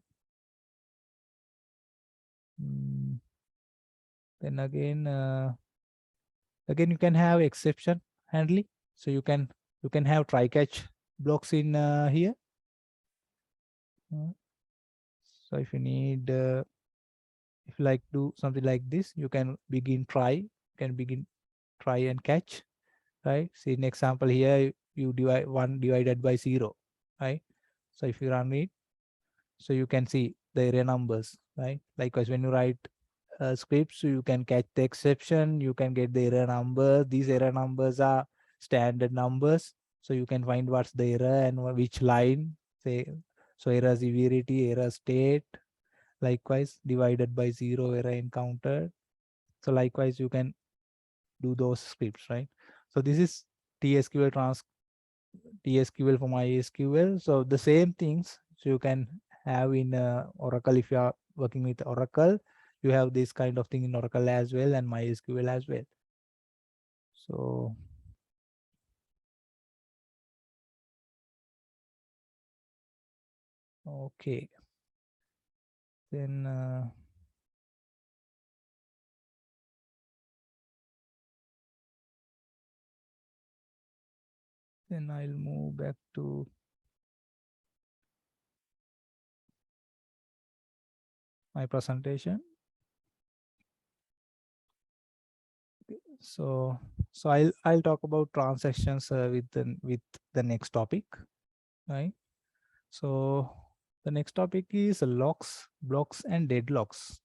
Then again you can have exception handling. So you can have try catch blocks in here. So if you need if you like do something like this, you can begin try and catch, right? See in example here, you divide 1 divided by 0, right? So if you run it, so you can see the array numbers, right? Likewise, when you write scripts, so you can catch the exception, you can get the error number. These error numbers are standard numbers, so you can find what's the error and which line. Say, so error severity, error state, likewise divided by 0, error encountered. So likewise you can do those scripts, right? So this is TSQL TSQL for MySQL. So the same things, so you can have in Oracle. If you are working with Oracle, you have this kind of thing in Oracle as well, and MySQL as well. So okay, then I'll move back to my presentation. So I'll talk about transactions with the next topic, right? So the next topic is locks, blocks, and deadlocks.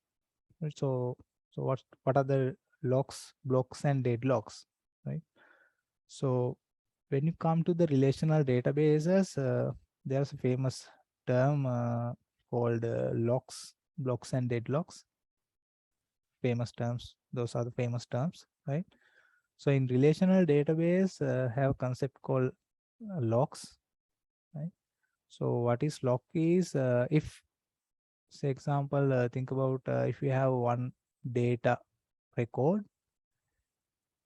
Right? So what are the locks, blocks, and deadlocks, right? So when you come to the relational databases, there's a famous term called locks, blocks, and deadlocks. Famous terms. Those are the famous terms, right? So in relational database, have a concept called locks, right? So what is lock is if, say example, think about if you have one data record.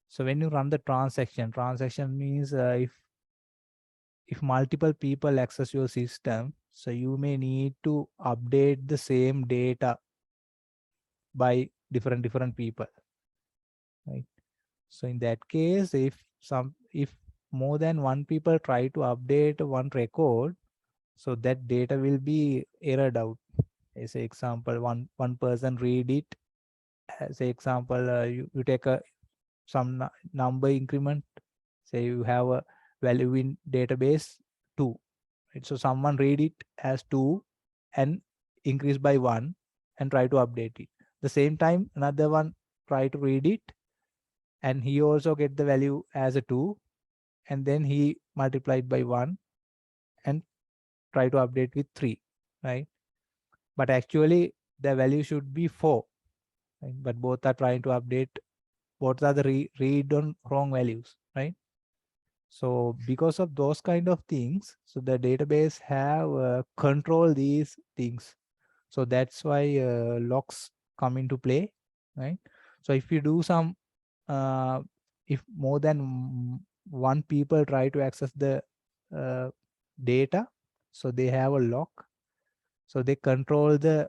So when you run the transaction means if multiple people access your system, so you may need to update the same data by different people, right? So in that case, if more than one people try to update one record, so that data will be errored out. As an example, one person read it. As an example, you take some number increment. Say you have a value in database 2, right? So someone read it as 2 and increase by 1 and try to update it. The same time another one try to read it and he also get the value as a 2, and then he multiplied by 1 and try to update with 3, right? But actually the value should be 4, right? But both are trying to update, both are the read on wrong values, right? So because of those kind of things, so the database have control these things. So that's why locks come into play, right? So if you do some, if more than one people try to access the uh, data, so they have a lock, so they control the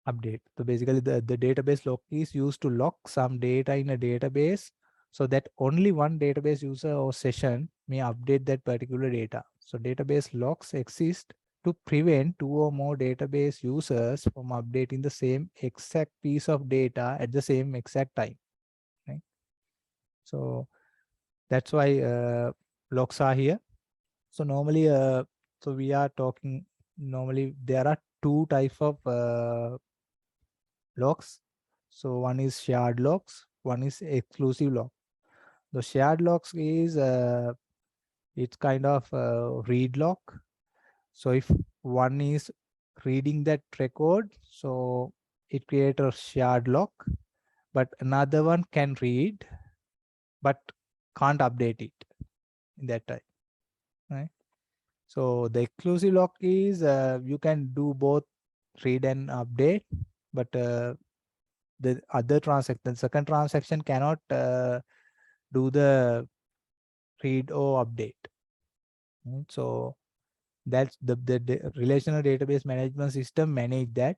update. So basically the database lock is used to lock some data in a database, so that only one database user or session may update that particular data. So database locks exist to prevent 2 or more database users from updating the same exact piece of data at the same exact time, right? So that's why locks are here. So normally, so we are talking, normally there are two types of locks. So one is shared locks, one is exclusive lock. The shared locks is it's kind of read lock. So if one is reading that record, so it creates a shared lock, but another one can read but can't update it in that time, right? So the exclusive lock is you can do both read and update, but the other transaction, the second transaction cannot do the read or update. So that's the relational database management system manage that.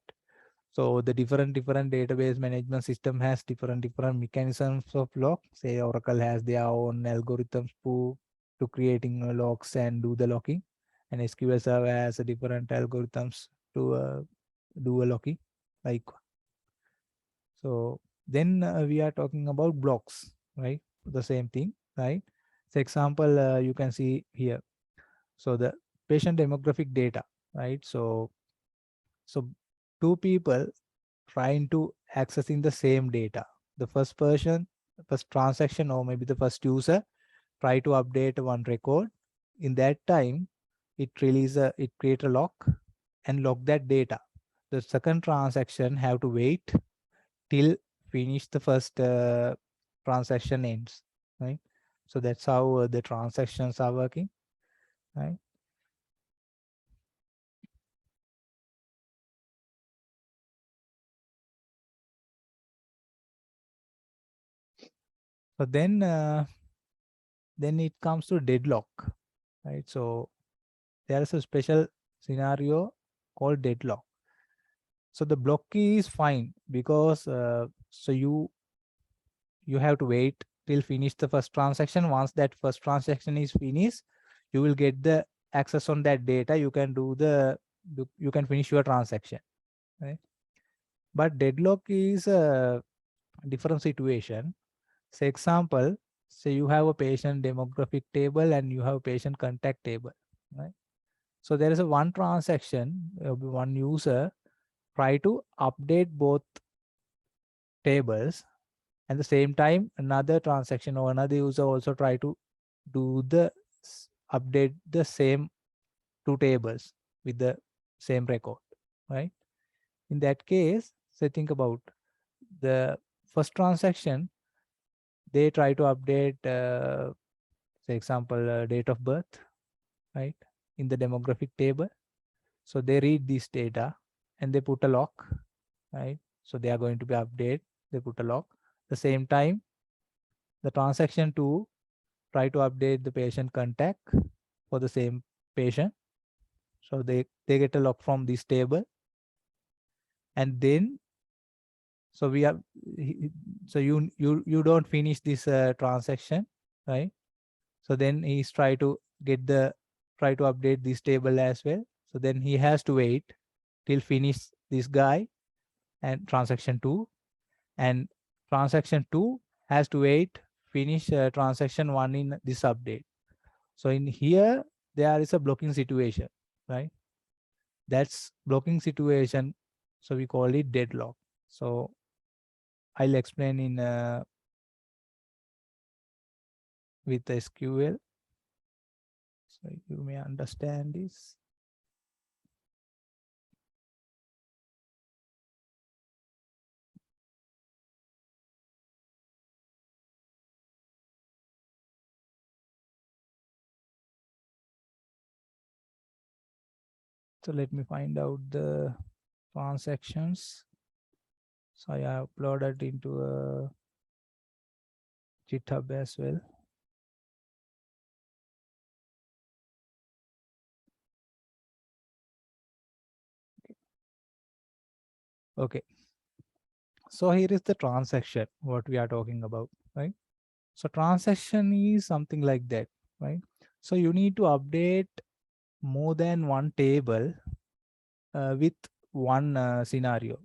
So the different database management system has different mechanisms of lock. Say Oracle has their own algorithms to creating locks and do the locking, and SQL Server has a different algorithms to do a locking. Like, so then we are talking about blocks, right? The same thing, right? So example, you can see here. So the patient demographic data, right? So two people trying to accessing the same data. The first person, first transaction, or maybe the first user try to update one record. In that time, it it create a lock and lock that data. The second transaction have to wait till finish the first transaction ends, right? So that's how the transactions are working, right? So then it comes to deadlock, right? So there is a special scenario called deadlock. So the block key is fine because so you have to wait till finish the first transaction. Once that first transaction is finished, you will get the access on that data. You can you can finish your transaction, right? But deadlock is a different situation. Say example, say you have a patient demographic table and you have a patient contact table, right? So there is a one transaction, one user try to update both tables, at the same time another transaction or another user also try to do the update the same two tables with the same record, right? In that case, say think about the first transaction, they try to update say example date of birth, right, in the demographic table. So they read this data and they put a lock, right? So they are going to be update, they put a lock. The same time, the transaction 2 try to update the patient contact for the same patient. So they get a lock from this table. And then, so we have, so you don't finish this transaction, right? So then he's try to update this table as well. So then he has to wait till finish this guy and transaction 2, and transaction 2 has to wait finish transaction 1 in this update. So in here there is a blocking situation, right? That's blocking situation, so we call it deadlock. So I'll explain in with SQL, so you may understand this. So let me find out the transactions. So I have uploaded into a GitHub as well. Okay. So here is the transaction, what we are talking about, right? So transaction is something like that, right? So you need to update more than one table with one scenario.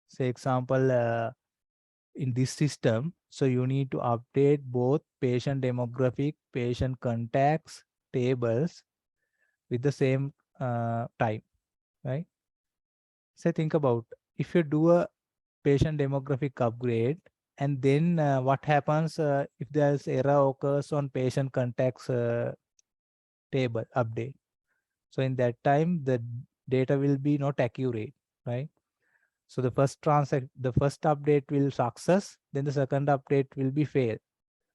Say example, in this system, so you need to update both patient demographic, patient contacts tables with the same time, right? So think about, if you do a patient demographic upgrade, and then what happens if there's error occurs on patient contacts table update. So in that time, the data will be not accurate, right? So the first update will success, then the second update will be fail.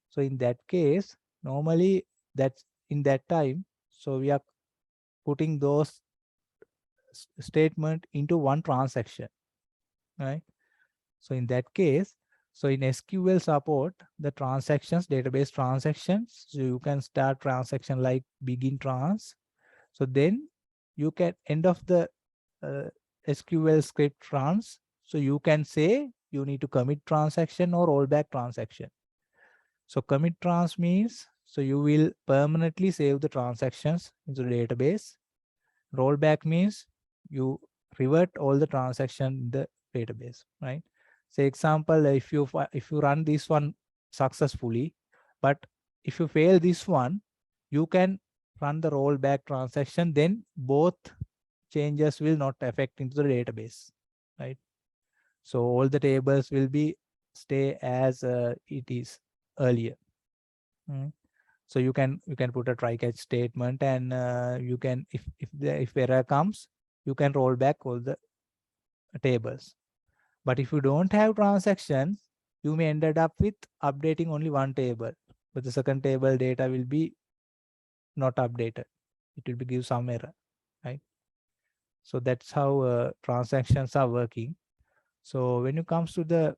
So in that case, normally that's in that time, so we are putting those statement into one transaction, right? So in that case, so in SQL support, the transactions, database transactions, so you can start transaction like begin trans. So then you can end of the uh, SQL script trans. So you can say you need to commit transaction or rollback transaction. So commit trans means, so you will permanently save the transactions into the database. Rollback means you revert all the transaction in the database, right? Say example, if you run this one successfully, but if you fail this one, you can run the rollback transaction, then both changes will not affect into the database, right? So all the tables will be stay as it is earlier. Mm. So you can put a try catch statement, and you can, if error comes, you can roll back all the tables. But if you don't have transactions, you may ended up with updating only one table, but the second table data will be not updated. It will be give some error, right? So that's how transactions are working. So when it comes to the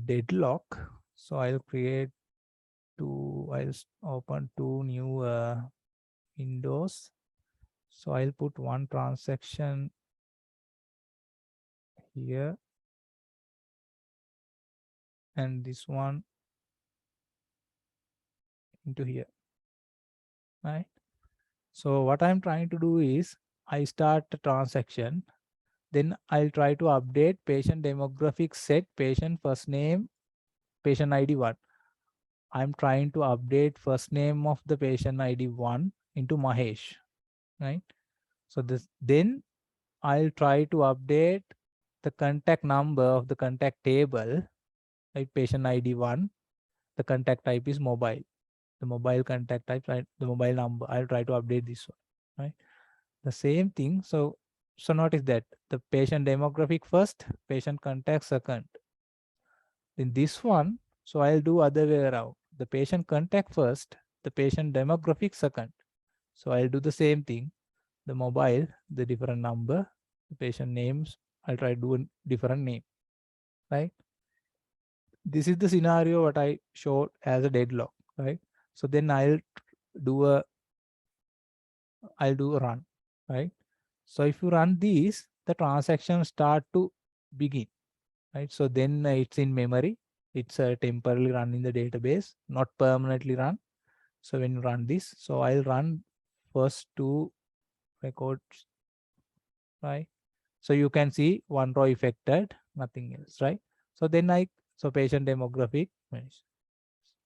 deadlock, so I'll open two new windows. So I'll put one transaction here and this one into here, right? So what I'm trying to do is, I start the transaction, then I'll try to update patient demographic set, patient first name, patient ID 1. I'm trying to update first name of the patient ID 1 into Mahesh, right? So then I'll try to update the contact number of the contact table, like patient ID 1. The contact type is mobile. The mobile contact type, right? The mobile number. I'll try to update this one, right? The same thing. So notice that the patient demographic first, patient contact second. In this one, so I'll do other way around. The patient contact first, the patient demographic second. So I'll do the same thing. The mobile, the different number, the patient names, I'll try to do a different name, right? This is the scenario what I showed as a deadlock, right? So then do a I'll do a run, right? So if you run these, the transaction start to begin, right? So then it's in memory. It's temporarily run in the database, not permanently run. So when you run this, so I'll run first two records, right? So you can see one row affected, nothing else, right? So then so patient demographic,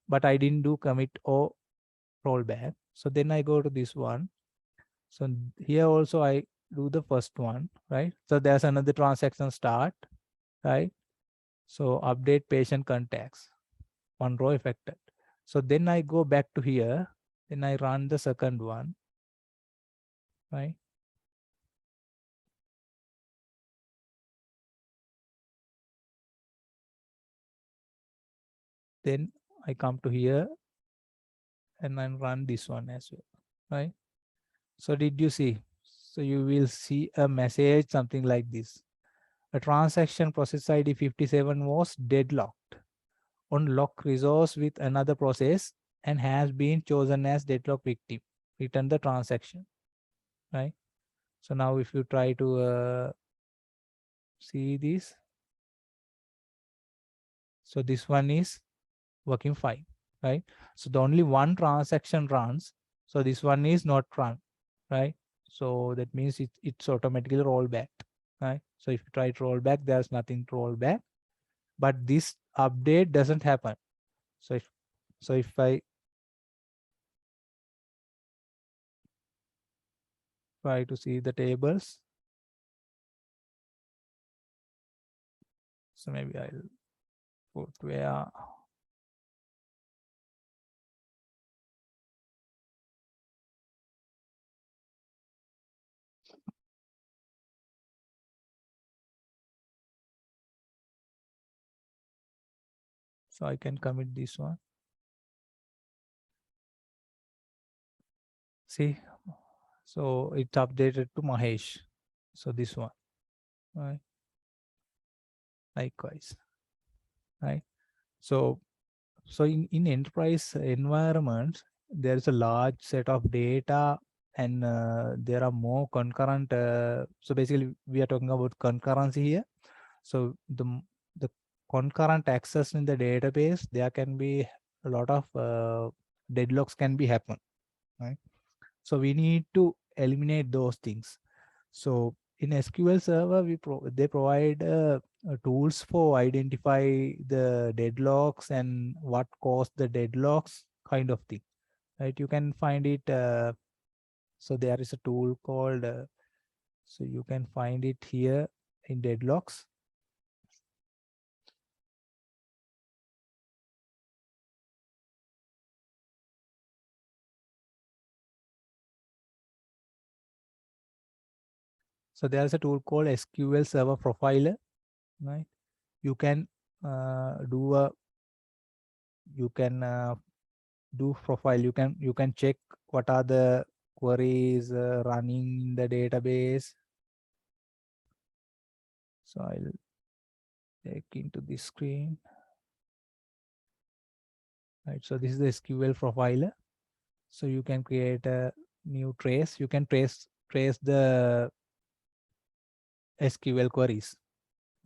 but I didn't do commit or rollback. So then I go to this one. So here also I do the first one, right? So there's another transaction start, right? So update patient contacts, one row affected. So then I go back to here, then I run the second one, right? Then I come to here and then run this one as well, right? So did you see? So you will see a message something like this. A transaction process ID 57 was deadlocked on lock resource with another process and has been chosen as deadlock victim. Return the transaction, right? So now if you try to see this, so this one is working fine, right? So the only one transaction runs, so this one is not run, right? So that means it's automatically roll back, right? So if you try to roll back, there's nothing to roll back, but this update doesn't happen. So if I try to see the tables, so maybe I'll put where, so I can commit this one. See, so it's updated to Mahesh. So this one, right? Likewise, right? So in enterprise environments, there's a large set of data and there are more concurrent. So basically, we are talking about concurrency here. So the concurrent access in the database, there can be a lot of deadlocks can be happen, right? So we need to eliminate those things. So in SQL Server, they provide tools for identify the deadlocks and what caused the deadlocks, kind of thing, right? You can find it. So there is a tool called. So you can find it here in Deadlocks. So there's a tool called SQL Server Profiler, right? You can do a you can do profile. You can check what are the queries running in the database. So I'll take into this screen, right? So this is the SQL Profiler. So you can create a new trace. You can trace the SQL queries,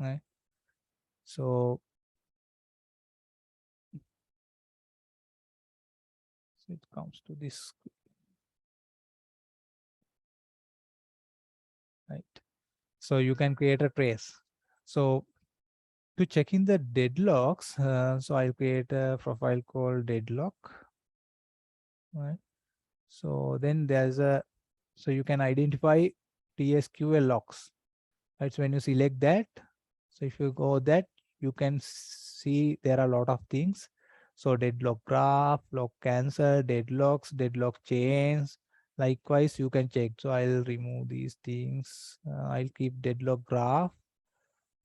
right? So it comes to this, right? So you can create a trace. So to check in the deadlocks, so I'll create a profile called Deadlock, right? So then there's a, so you can identify TSQL locks, right? So when you select that, so if you go that, you can see there are a lot of things. So deadlock graph, lock cancel, deadlocks, deadlock chains. Likewise, you can check. So I'll remove these things. I'll keep deadlock graph,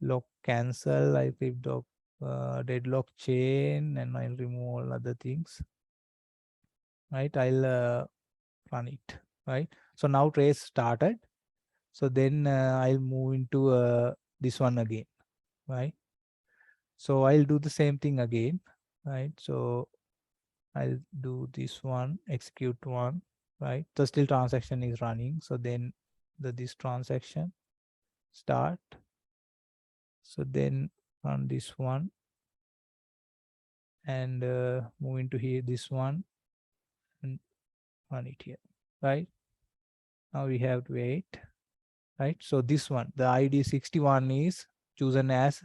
lock cancel. I'll keep deadlock chain, and I'll remove all other things. Right? I'll run it. Right? So now trace started. So then I'll move into this one again. Right? So I'll do the same thing again. Right? So I'll do this one, execute one. Right? So still transaction is running. So then this transaction start. So then run this one and move into here, this one, and run it here. Right? Now we have to wait. Right? So this one, the ID 61 is chosen as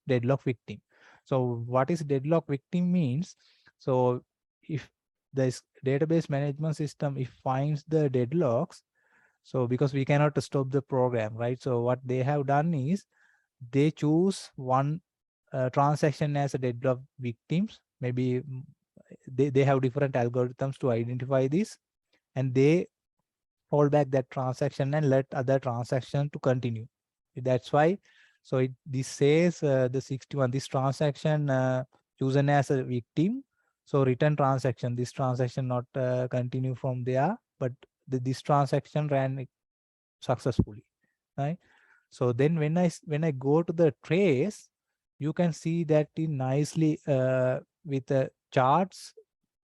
deadlock victim. So what is deadlock victim means? So if the database management system, if finds the deadlocks, so because we cannot stop the program, right? So what they have done is they choose one transaction as a deadlock victims. Maybe they have different algorithms to identify this, and they roll back that transaction and let other transaction to continue. That's why. So this says the 61, this transaction chosen as a victim. So return transaction, this transaction not continue from there, but this transaction ran successfully, right? So then when I go to the trace, you can see that in nicely with the charts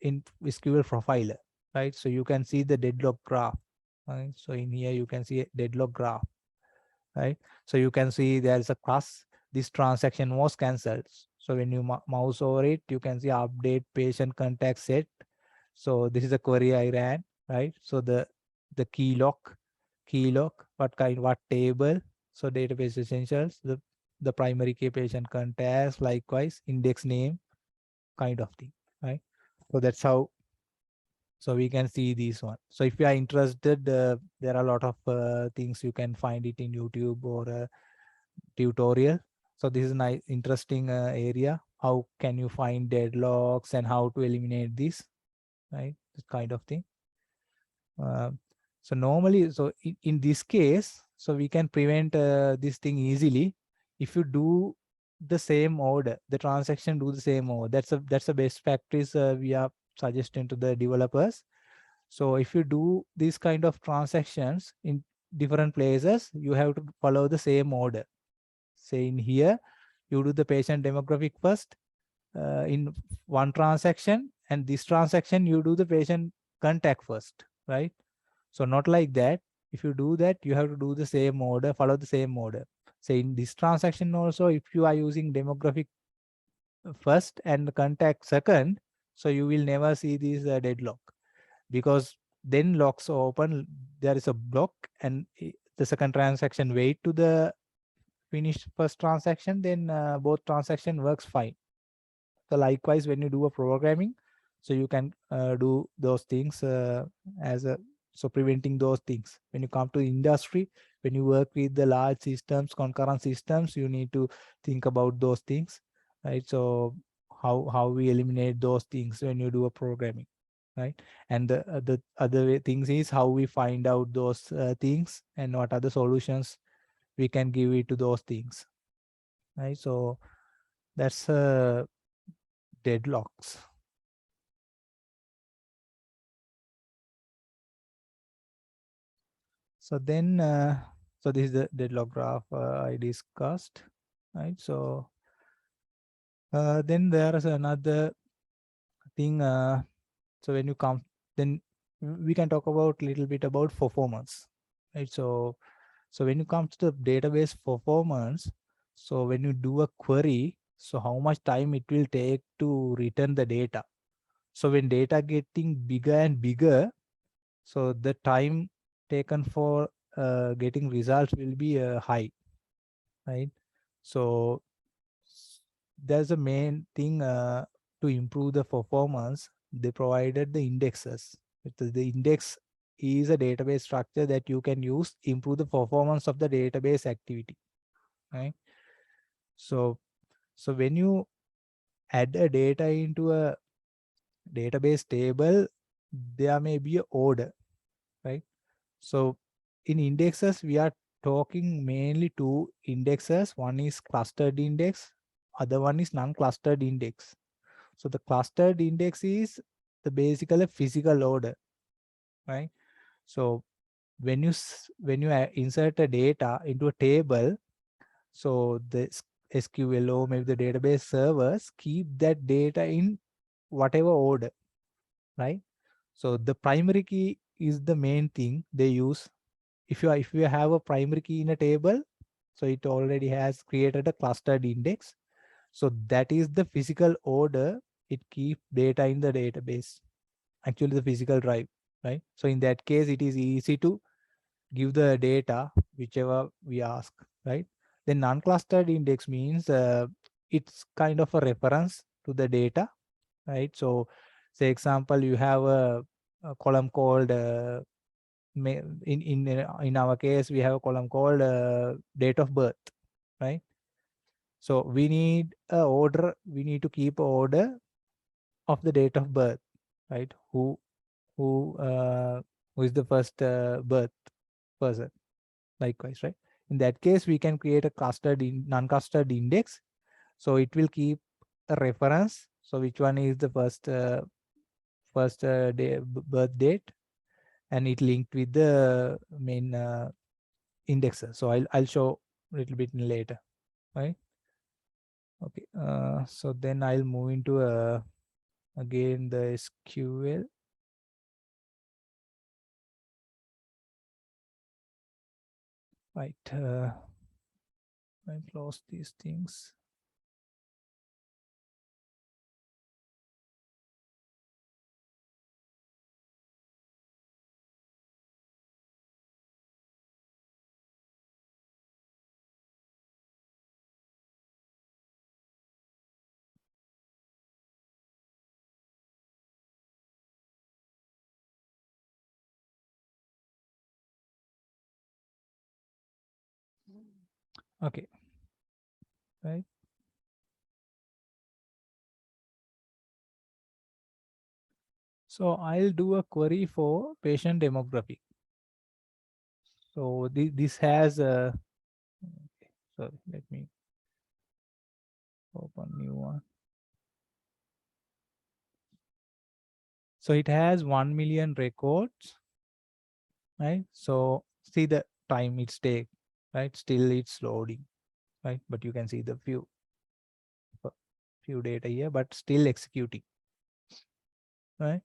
in Sql Profiler, right? So you can see the deadlock graph, right? So in here you can see a deadlock graph, right? So you can see there is a class, this transaction was cancelled. So when you mouse over it, you can see update patient contact set. So this is a query I ran, right? So the key lock, what table? So database essentials, the primary key, patient contacts, likewise index name, kind of thing, right? So that's how. So we can see these one. So if you are interested, there are a lot of things you can find it in YouTube or tutorial. So this is a nice, interesting area. How can you find deadlocks and how to eliminate this, right? This kind of thing. Uh, so normally, so in this case, so we can prevent this thing easily if you do the same order, the transaction do the same order. That's a best practice we are suggesting to the developers. So if you do these kind of transactions in different places, you have to follow the same order. Say in here, you do the patient demographic first in one transaction, and this transaction you do the patient contact first, right? So not like that. If you do that, you have to do the same order, follow the same order. Say in this transaction also, if you are using demographic first and contact second, so you will never see this deadlock, because then locks open, there is a block, and the second transaction wait to the finished first transaction, then both transaction works fine. So likewise, when you do a programming, so you can do those things as a, so preventing those things. When you come to industry, when you work with the large systems, concurrent systems, you need to think about those things, right? So how we eliminate those things when you do a programming, right? And the other things is how we find out those things and what are the solutions we can give it to those things, right? So that's deadlocks. So then, so this is the deadlock graph I discussed, right? So then there is another thing. So when you come, then we can talk about a little bit about performance, right? So when you come to the database performance, so when you do a query, so how much time it will take to return the data. So when data getting bigger and bigger, so the time taken for getting results will be high, right? So there's a main thing to improve the performance. They provided the indexes. The index is a database structure that you can use improve the performance of the database activity, right? So when you add a data into a database table, there may be a order, right? So in indexes, we are talking mainly two indexes. One is clustered index, other one is non-clustered index. So the clustered index is the basically physical order, right? So when you insert a data into a table, so the SQL or maybe the database servers keep that data in whatever order, right? So the primary key is the main thing they use. If you have a primary key in a table, so it already has created a clustered index. So that is the physical order it keeps data in the database, actually the physical drive, right? So in that case, it is easy to give the data whichever we ask, right? Then non-clustered index means it's kind of a reference to the data, right? So say example, you have a column called in our case, we have a column called date of birth, right? So we need a order, we need to keep a order of the date of birth, right? Who who is the first birth person, likewise, right? In that case, we can create a non-clustered index. So it will keep a reference. So which one is the first birth date, and it linked with the main indexer. So I'll show a little bit later, right? Okay, so then I'll move into again the SQL. Right, I close these things. Okay, right. So I'll do a query for patient demographic. So this has a, okay, sorry, let me open new one. So it has 1 million records, right? So see the time it's take, right? Still it's loading, right? But you can see the few data here, but still executing, right?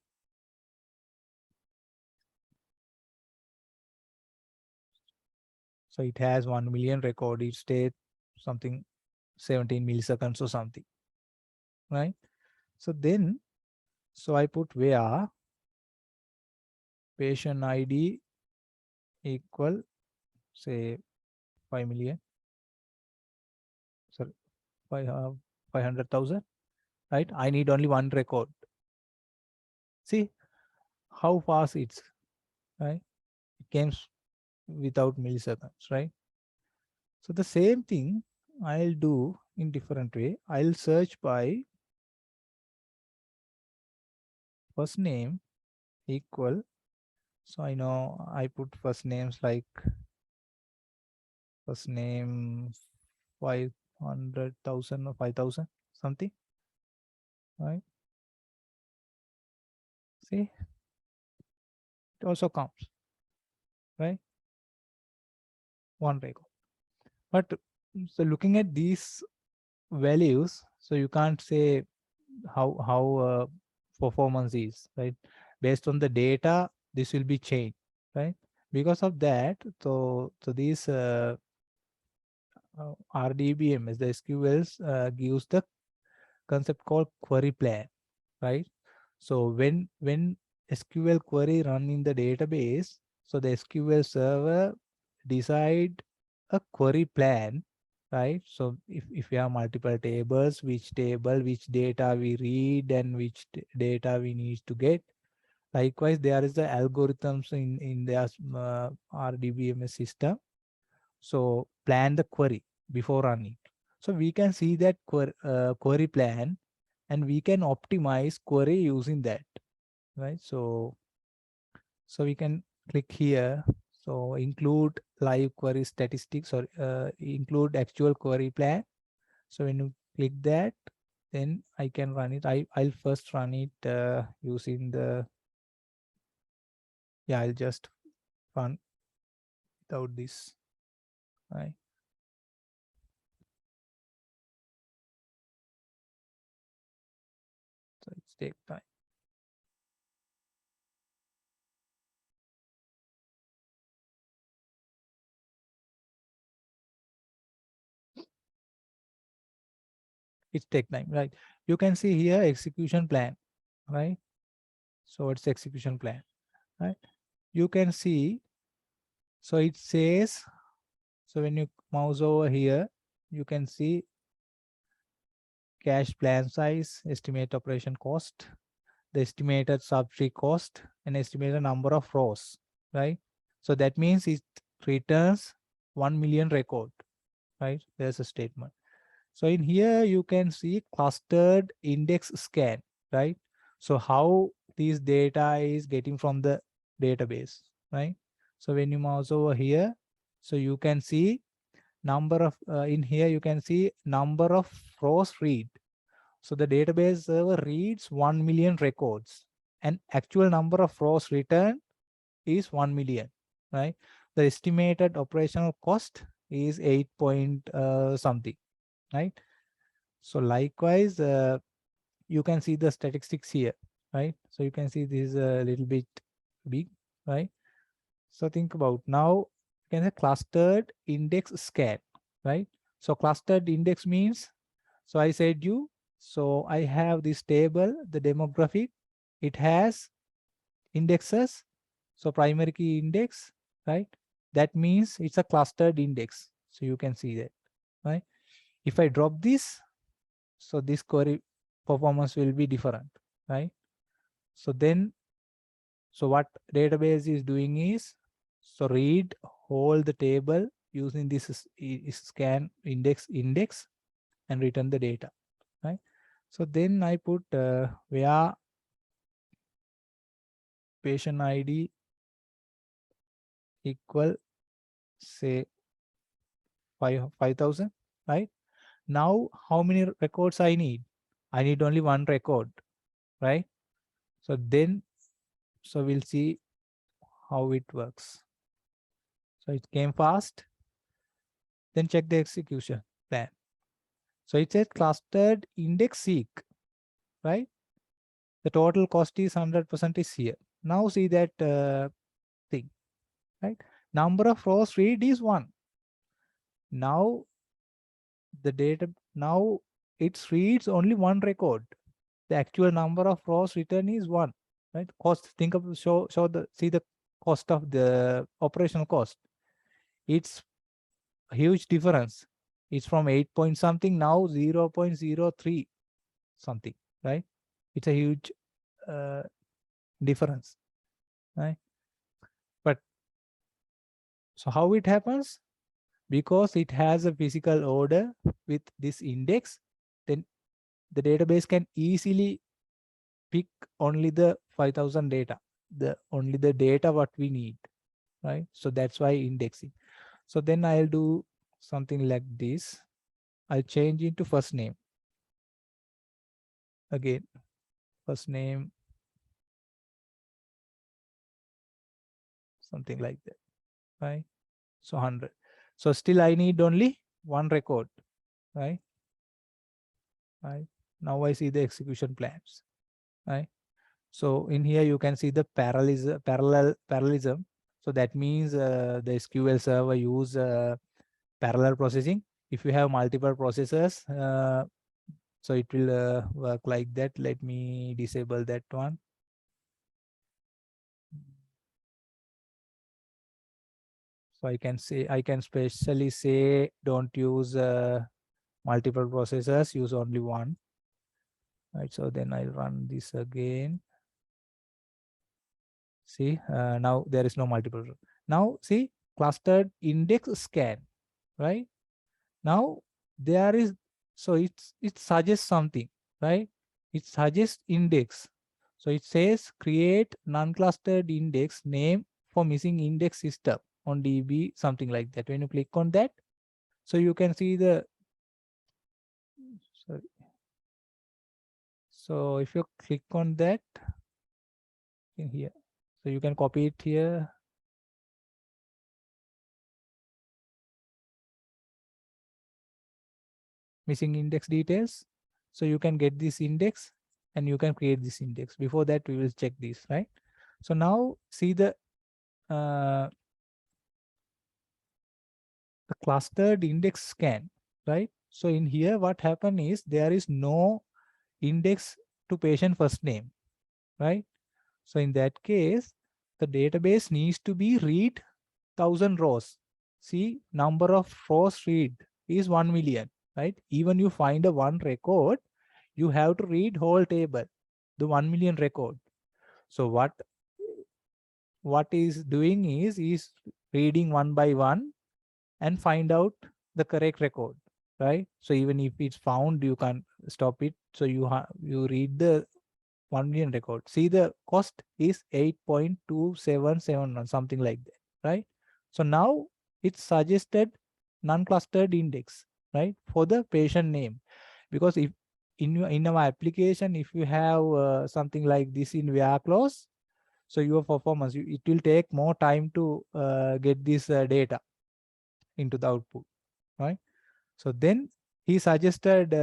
So it has 1 million record. It takes something 17 milliseconds or something, right? So then, so I put where patient ID equal, say 5 million, sorry, 500,000, right? I need only one record. See how fast it's, right? It came without milliseconds, right? So the same thing I'll do in different way. I'll search by first name equal. So I know I put first names like first name 500,000 or 5,000 something, right? See, it also comes, right? One record. But so looking at these values, so you can't say how performance is, right? Based on the data, this will be changed, right? Because of that, so these RDBMS, the SQLs gives the concept called query plan, right? So when SQL query run in the database, so the SQL server decide a query plan, right? So if we have multiple tables, which data we read and which data we need to get. Likewise, there is the algorithms in their RDBMS system. So plan the query before running. So we can see that query plan, and we can optimize query using that, right? So we can click here. So include live query statistics, or include actual query plan. So when you click that, then I can run it. I'll first run it using the, yeah, I'll just run without this, right? So it's take time. It's take time, right? You can see here execution plan, right? So it's execution plan, right? You can see, so it says, so when you mouse over here, you can see cache plan size, estimate operation cost, the estimated subtree cost, and estimated number of rows, right? So that means it returns 1 million record, right? There's a statement. So in here, you can see clustered index scan, right? So how this data is getting from the database, right? So when you mouse over here, so you can see number of, in here, you can see number of rows read. So the database server reads 1 million records, and actual number of rows returned is 1 million, right? The estimated operational cost is 8 point something, right? So likewise, you can see the statistics here, right? So you can see this is a little bit big, right? So think about now, you can say clustered index scan, right? So clustered index means, so I said you, so I have this table, the demographic, it has indexes. So primary key index, right? That means it's a clustered index. So you can see that, right? If I drop this, so this query performance will be different, right? So then, so what database is doing is, so read whole the table using this scan index and return the data, right? So then I put where patient ID equal say 5,000, right? Now how many records I need? I need only one record, right? So then, so we'll see how it works. So it came fast. Then check the execution plan. So it says clustered index seek, right? The total cost is 100% is here. Now see that thing, right? Number of rows read is 1. Now the data, now it reads only one record. The actual number of rows written is 1, right? Cost, think of, see the cost of the operational cost. It's a huge difference. It's from 8 point something, now 0.03 something, right? It's a huge difference, right? But so how it happens? Because it has a physical order with this index, then the database can easily pick only the 5,000 data, only the data what we need, right? So that's why indexing. So then I'll do something like this. I'll change into first name. Again, first name, something like that, right? So 100. So still I need only one record, right? Right. Now I see the execution plans, right? So in here you can see the parallelism. So that means the SQL server use parallel processing. If you have multiple processors, so it will work like that. Let me disable that one. So I can say, I can specially say, don't use multiple processors, use only one. Right. So then I'll run this again. See, now there is no multiple. Now see, clustered index scan, right? Now there is, so it suggests something, right? It suggests index. So it says create non-clustered index name for missing index system on DB, something like that. When you click on that, so you can see the, sorry. So if you click on that in here, so you can copy it here. Missing index details. So you can get this index and you can create this index. Before that, we will check this, right? So now see the clustered index scan, right? So in here, what happened is there is no index to patient first name, right? So in that case, the database needs to be read 1,000 rows. See, number of rows read is 1 million, right? Even you find a one record, you have to read whole table, the 1 million record. So what is doing is reading one by one and find out the correct record, right? So even if it's found, you can't stop it. So you read the 1 million record. See, the cost is 8.2771, something like that, right? So now it's suggested non-clustered index, right, for the patient name. Because if in our application, if you have something like this in where clause, So your performance, it will take more time to get this data into the output, right? So then he suggested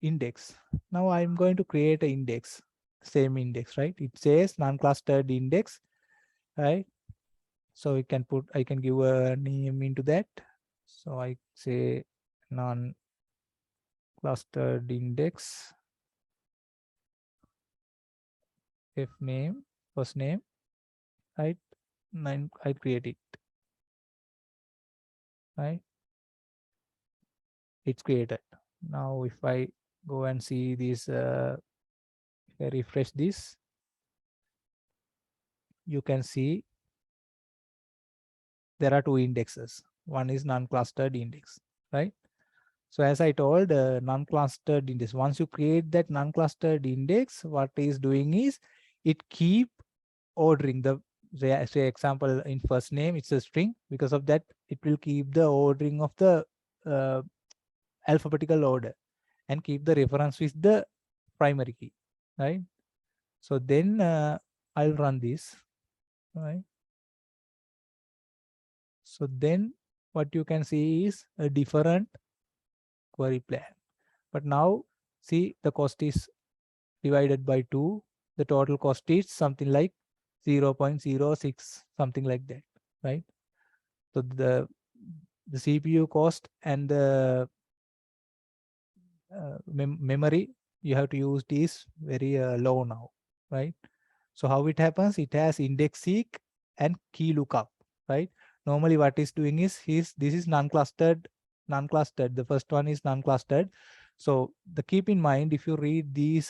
index. Now I'm going to create an index, same index, right? It says non-clustered index, right? So I can give a name into that. So I say non-clustered index, f name, first name, right? I create it, right? It's created. Now if I go and see this, if I refresh this, you can see there are two indexes. One is non-clustered index, right? So as I told, non-clustered index, once you create that non-clustered index, what it is doing is it keep ordering the, say example in first name, it's a string. Because of that, it will keep the ordering of the alphabetical order and keep the reference with the primary key, right? So then I'll run this, right? So then what you can see is a different query plan. But now see, the cost is divided by 2. The total cost is something like 0.06, something like that, right? So the CPU cost and the memory you have to use is very low now, right? So how it happens, it has index seek and key lookup, right? Normally what it's doing is this is non-clustered. The first one is non-clustered. So the keep in mind, if you read these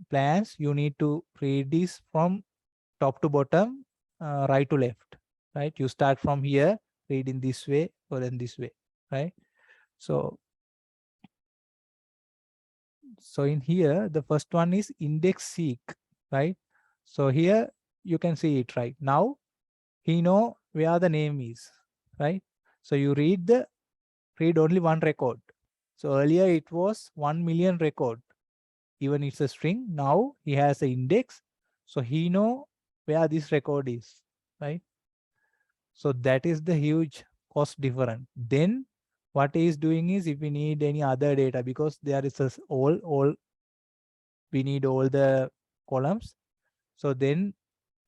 plans, you need to read this from top to bottom, right to left, right? You start from here, read in this way or in this way, right? So in here, the first one is index seek, right? So here you can see it right now. He know where the name is, right? So you read only one record. So earlier it was 1 million record, even it's a string. Now he has an index, so he know where this record is, right? So that is the huge cost difference. Then what he is doing is, if we need any other data, because there is all we need all the columns, so then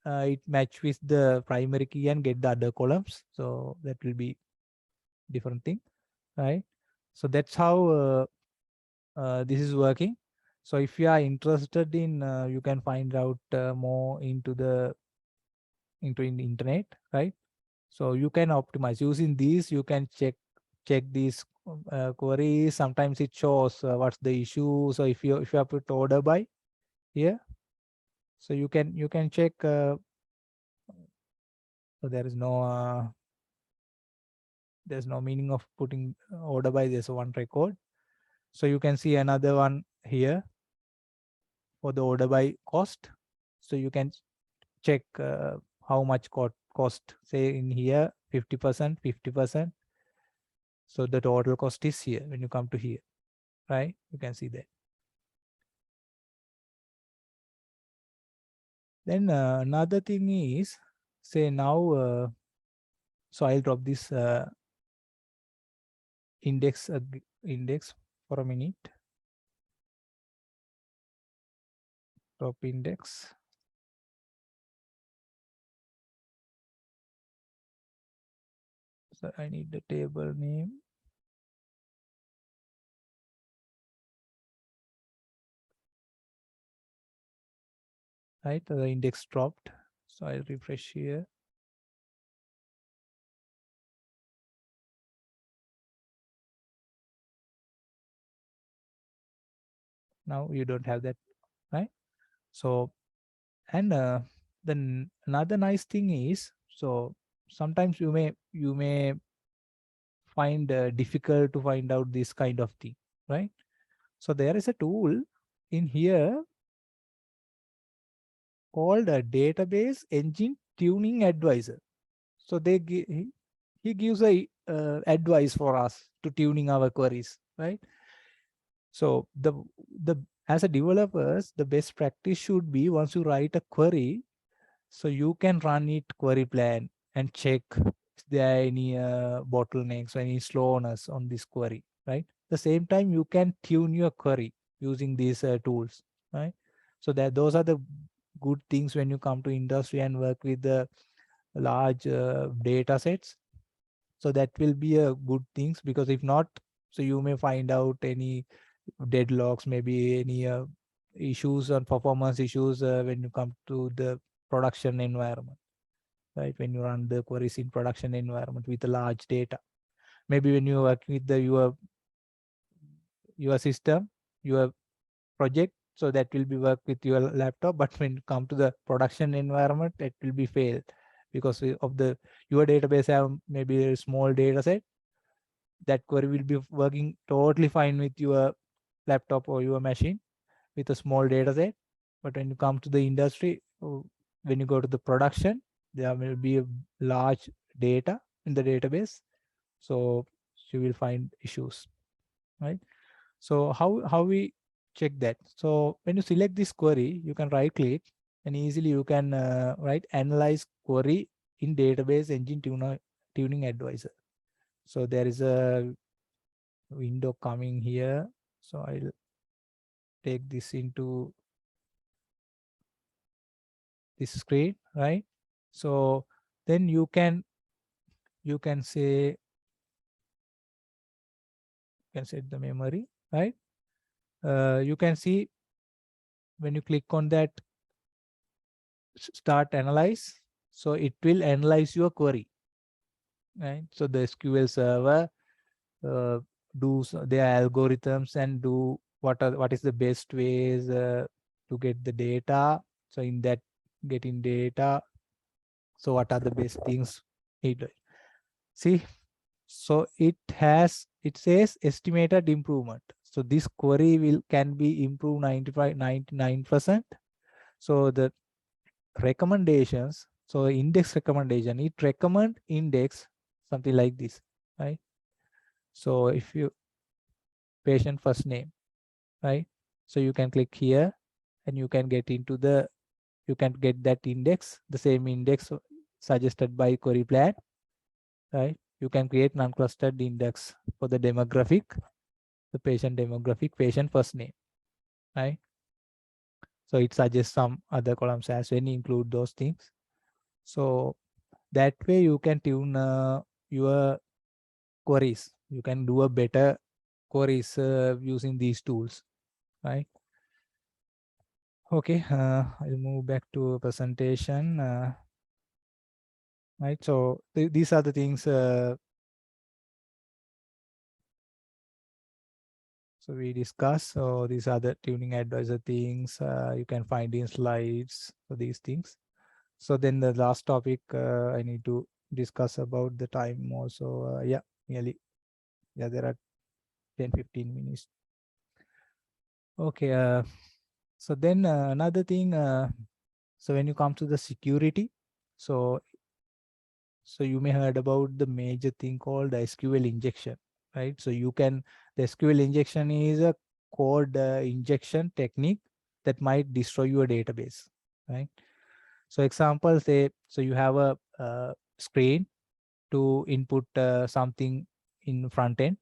it match with the primary key and get the other columns. So that will be different thing, right? So that's how this is working. So if you are interested in, you can find out more into the in the internet, right? So you can optimize using these. You can check these queries. Sometimes it shows what's the issue. So if you have put order by here, so you can check. So there's no meaning of putting order by this one record. So you can see another one here for the order by cost. So you can check how much cost, say in here 50%, 50%. So the total cost is here when you come to here, right? You can see that. Then another thing is, say now, so I'll drop this index for a minute. Drop index. So I need the table name. Right, the index dropped. So I'll refresh here. Now you don't have that, right? So, and then another nice thing is, so sometimes you may find difficult to find out this kind of thing, right? So there is a tool in here called a database engine tuning advisor. So he gives a advice for us to tuning our queries, right? So the as a developers, the best practice should be once you write a query, so you can run it query plan and check if there are any bottlenecks or any slowness on this query, right? The same time, you can tune your query using these tools, right? So that those are the good things when you come to industry and work with the large data sets. So that will be a good things, because if not, so you may find out any deadlocks, maybe any issues on performance issues when you come to the production environment, right? When you run the queries in production environment with a large data, maybe when you work with the your system, your project, so that will be work with your laptop, but when you come to the production environment, it will be failed because of the your database have maybe a small data set. That query will be working totally fine with your laptop or your machine with a small data set, but when you come to the industry, when you go to the production, there will be a large data in the database, so you will find issues, right? So how we check that? So when you select this query, you can right click and easily you can write analyze query in database engine tuning advisor. So there is a window coming here, so I'll take this into this screen, right? So then you can say, you can set the memory, right? You can see when you click on that start analyze, so it will analyze your query, right? So the SQL server do their algorithms and do what is the best ways to get the data. So in that getting data, so what are the best things it see? So it says estimated improvement. So this query can be improved 99%. So the recommendations, so index recommendation, it recommend index something like this, right? So if you patient first name, right? So you can click here and you can get into you can get that index, the same index suggested by query plan, right? You can create non-clustered index for the demographic, the patient demographic, patient first name, right? So it suggests some other columns as well, include those things. So that way you can tune your queries. You can do a better queries using these tools, right? Okay, I'll move back to a presentation, right? So these are the things. So we discuss. So these are the tuning advisor things you can find in slides for these things. So then the last topic I need to discuss about the time also. Yeah, nearly. Yeah, there are 10-15 minutes. Okay. So then another thing. So when you come to the security, so you may heard about the major thing called the SQL injection, right? So the SQL injection is a code injection technique that might destroy your database, right? So example, say, so you have a screen to input something in front end.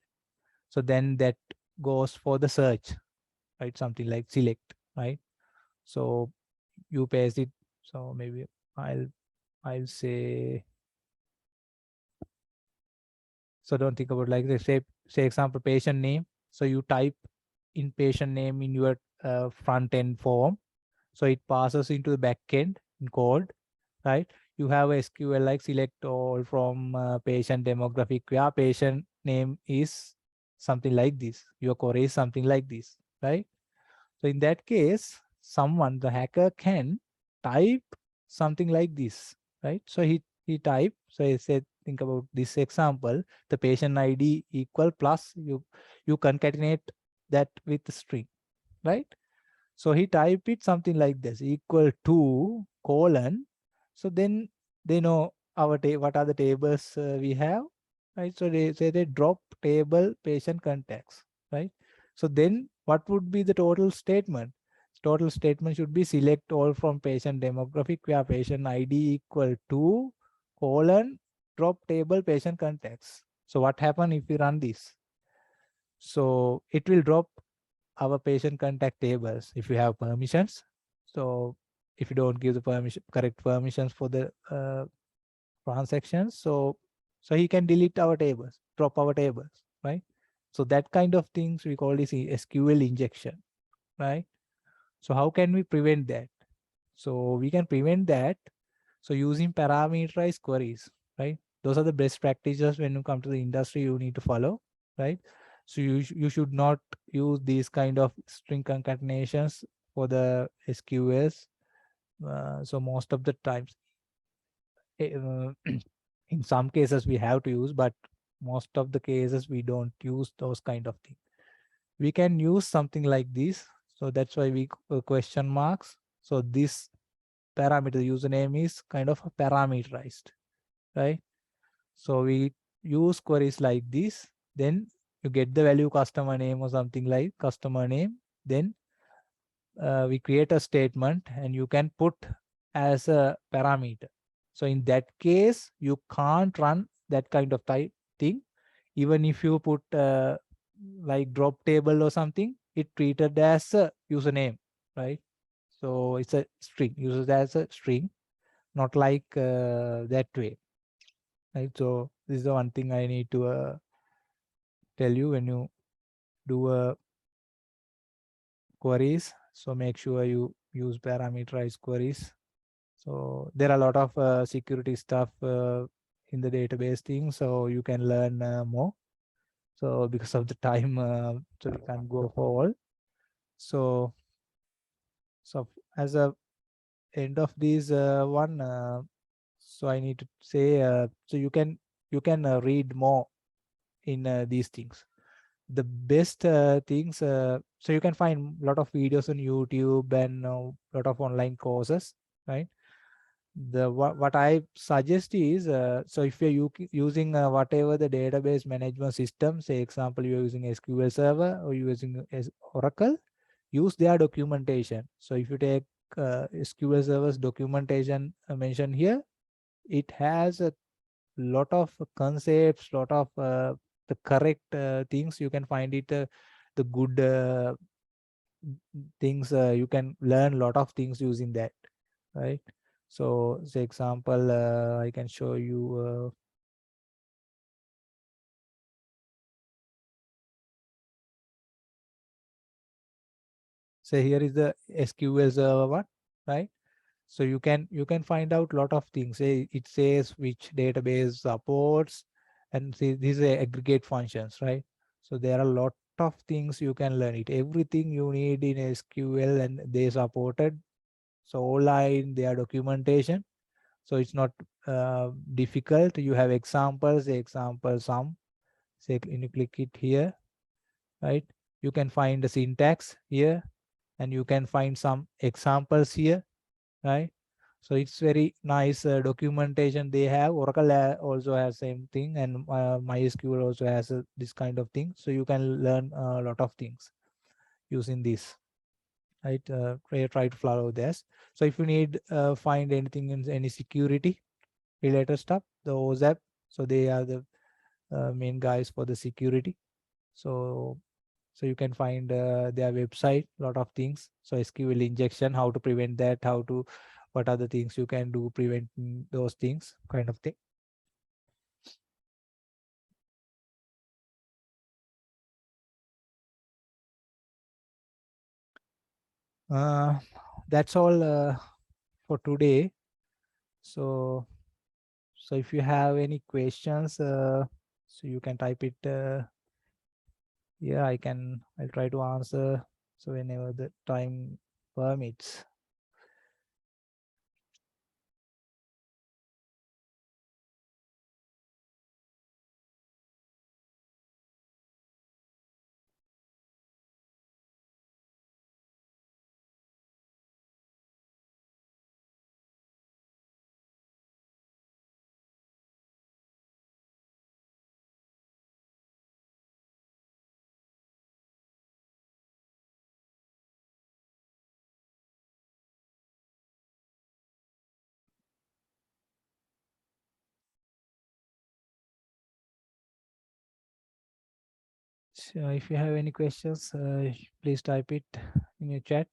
So then that goes for the search, right? Something like select, right? So you paste it. So maybe I'll say, so don't think about like this. Say example patient name. So you type in patient name in your front end form. So it passes into the back end in code, right? You have a SQL like select all from patient demographic. Yeah, patient name is something like this. Your query is something like this, right? So in that case, the hacker can type something like this, right? So he type. So I said, think about this example, the patient ID equal plus you concatenate that with the string, right? So he type it something like this, equal to colon. So then they know what are the tables we have, right? So they say they drop table patient contacts, right? So then what would be the total statement? Total statement should be select all from patient demographic where patient ID equal to colon drop table patient contacts. So what happen if we run this? So it will drop our patient contact tables if you have permissions. So if you don't give the correct permissions for the transactions, so he can delete our tables, drop our tables, right? So that kind of things we call this SQL injection, right? So how can we prevent that? So we can prevent that so using parameterized queries, right? Those are the best practices when you come to the industry you need to follow, right? So you should not use these kind of string concatenations for the SQLs. So most of the times, in some cases we have to use, but most of the cases we don't use those kind of things. We can use something like this. So that's why we question marks. So this parameter username is kind of parameterized, right? So we use queries like this, then you get the value customer name or something like customer name, then we create a statement and you can put as a parameter. So in that case you can't run that kind of type thing. Even if you put like drop table or something, it treated as a username, right? So it's a string, uses as a string, not like that way, right? So this is the one thing I need to tell you when you do queries. So make sure you use parameterized queries. So there are a lot of security stuff in the database thing, so you can learn more. So because of the time, so we can't go for all. So as a end of this one, so I need to say, so you can read more in these things. The best things, so you can find a lot of videos on YouTube and a lot of online courses, right? What I suggest is, so if you're using whatever the database management system, say example you're using SQL Server or you're using Oracle, use their documentation. So if you take SQL Server's documentation mentioned here, it has a lot of concepts, lot of the correct things. You can find it, the good things. You can learn a lot of things using that, right? So say example, I can show you. Say here is the SQL Server one, right? So you can find out a lot of things. Say it says which database supports, and see these are aggregate functions, right? So there are a lot of things you can learn it. Everything you need in SQL and they supported. So all are in their documentation. So it's not difficult. You have examples, example sum. Say when you click it here, right? You can find the syntax here, and you can find some examples here, right? So it's very nice documentation they have. Oracle also has same thing, and MySQL also has this kind of thing. So you can learn a lot of things using this, right? Try to follow this. So if you need find anything in any security related stuff, the OZAP, so they are the main guys for the security. So you can find their website, lot of things. So SQL injection, how to prevent that, what are the things you can do preventing those things, kind of thing. Uh, that's all for today. So if you have any questions, so you can type it. Yeah, I'll try to answer. So whenever the time permits. If you have any questions, please type it in your chat.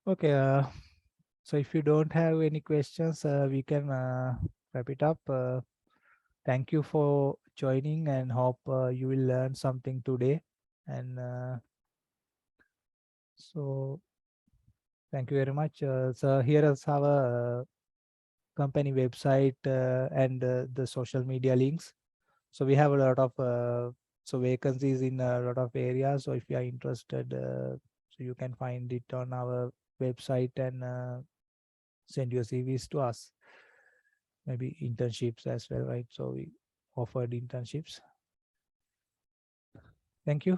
Okay, so if you don't have any questions, we can wrap it up. Thank you for joining and hope you will learn something today. And so thank you very much. So here is our company website and the social media links. So we have a lot of vacancies in a lot of areas. So if you are interested, so you can find it on our website and send your CVs to us. Maybe internships as well, right? So we offered internships. Thank you.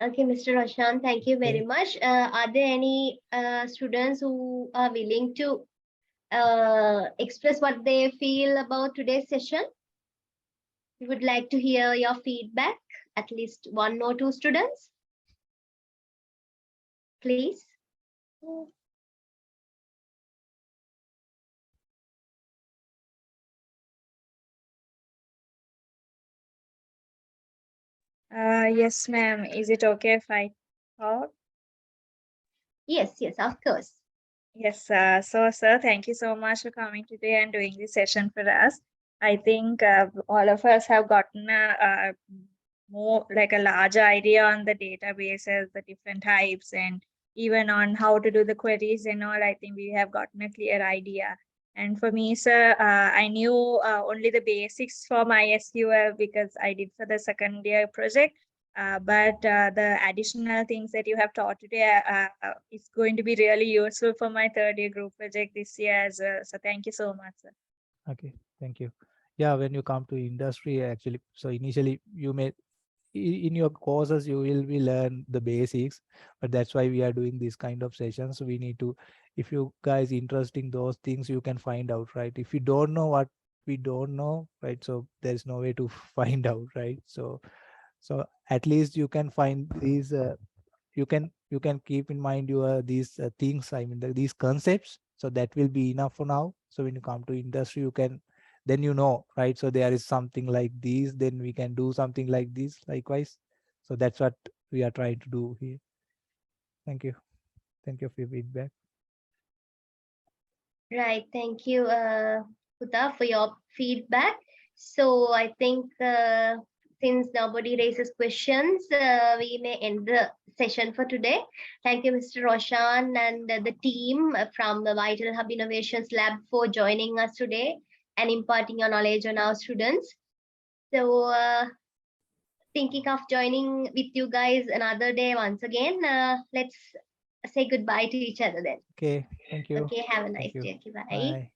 Okay, Mr. Roshan, thank you very much. Are there any students who are willing to express what they feel about today's session? We would like to hear your feedback, at least 1 or 2 students. Please. Yes, ma'am. Is it okay if I talk? Yes, of course. Yes, so sir, thank you so much for coming today and doing this session for us. I think all of us have gotten a more like a larger idea on the databases, the different types, and even on how to do the queries and all. I think we have gotten a clear idea. And for me, sir, I knew only the basics for MySQL because I did for the second year project. But the additional things that you have taught today is going to be really useful for my third year group project this year as well. So thank you so much, sir. Okay, thank you. Yeah, when you come to industry, actually, so initially you may in your courses you will be learn the basics, but that's why we are doing this kind of sessions. We need to, if you guys interested in those things, you can find out, right? If you don't know what we don't know, right, so there's no way to find out, right? So at least you can find these you can keep in mind your these things, I mean these concepts, so that will be enough for now. So when you come to industry, you can then right? So there is something like these, then we can do something like this likewise. So that's what we are trying to do here. Thank you for your feedback. Right, thank you, Huda, for your feedback. So I think since nobody raises questions, we may end the session for today. Thank you, Mr. Roshan and the team from the Vital Hub Innovations Lab for joining us today and imparting your knowledge on our students. So thinking of joining with you guys another day once again. Let's say goodbye to each other then. Okay, thank you. Okay, have a nice day. Okay, bye. Bye.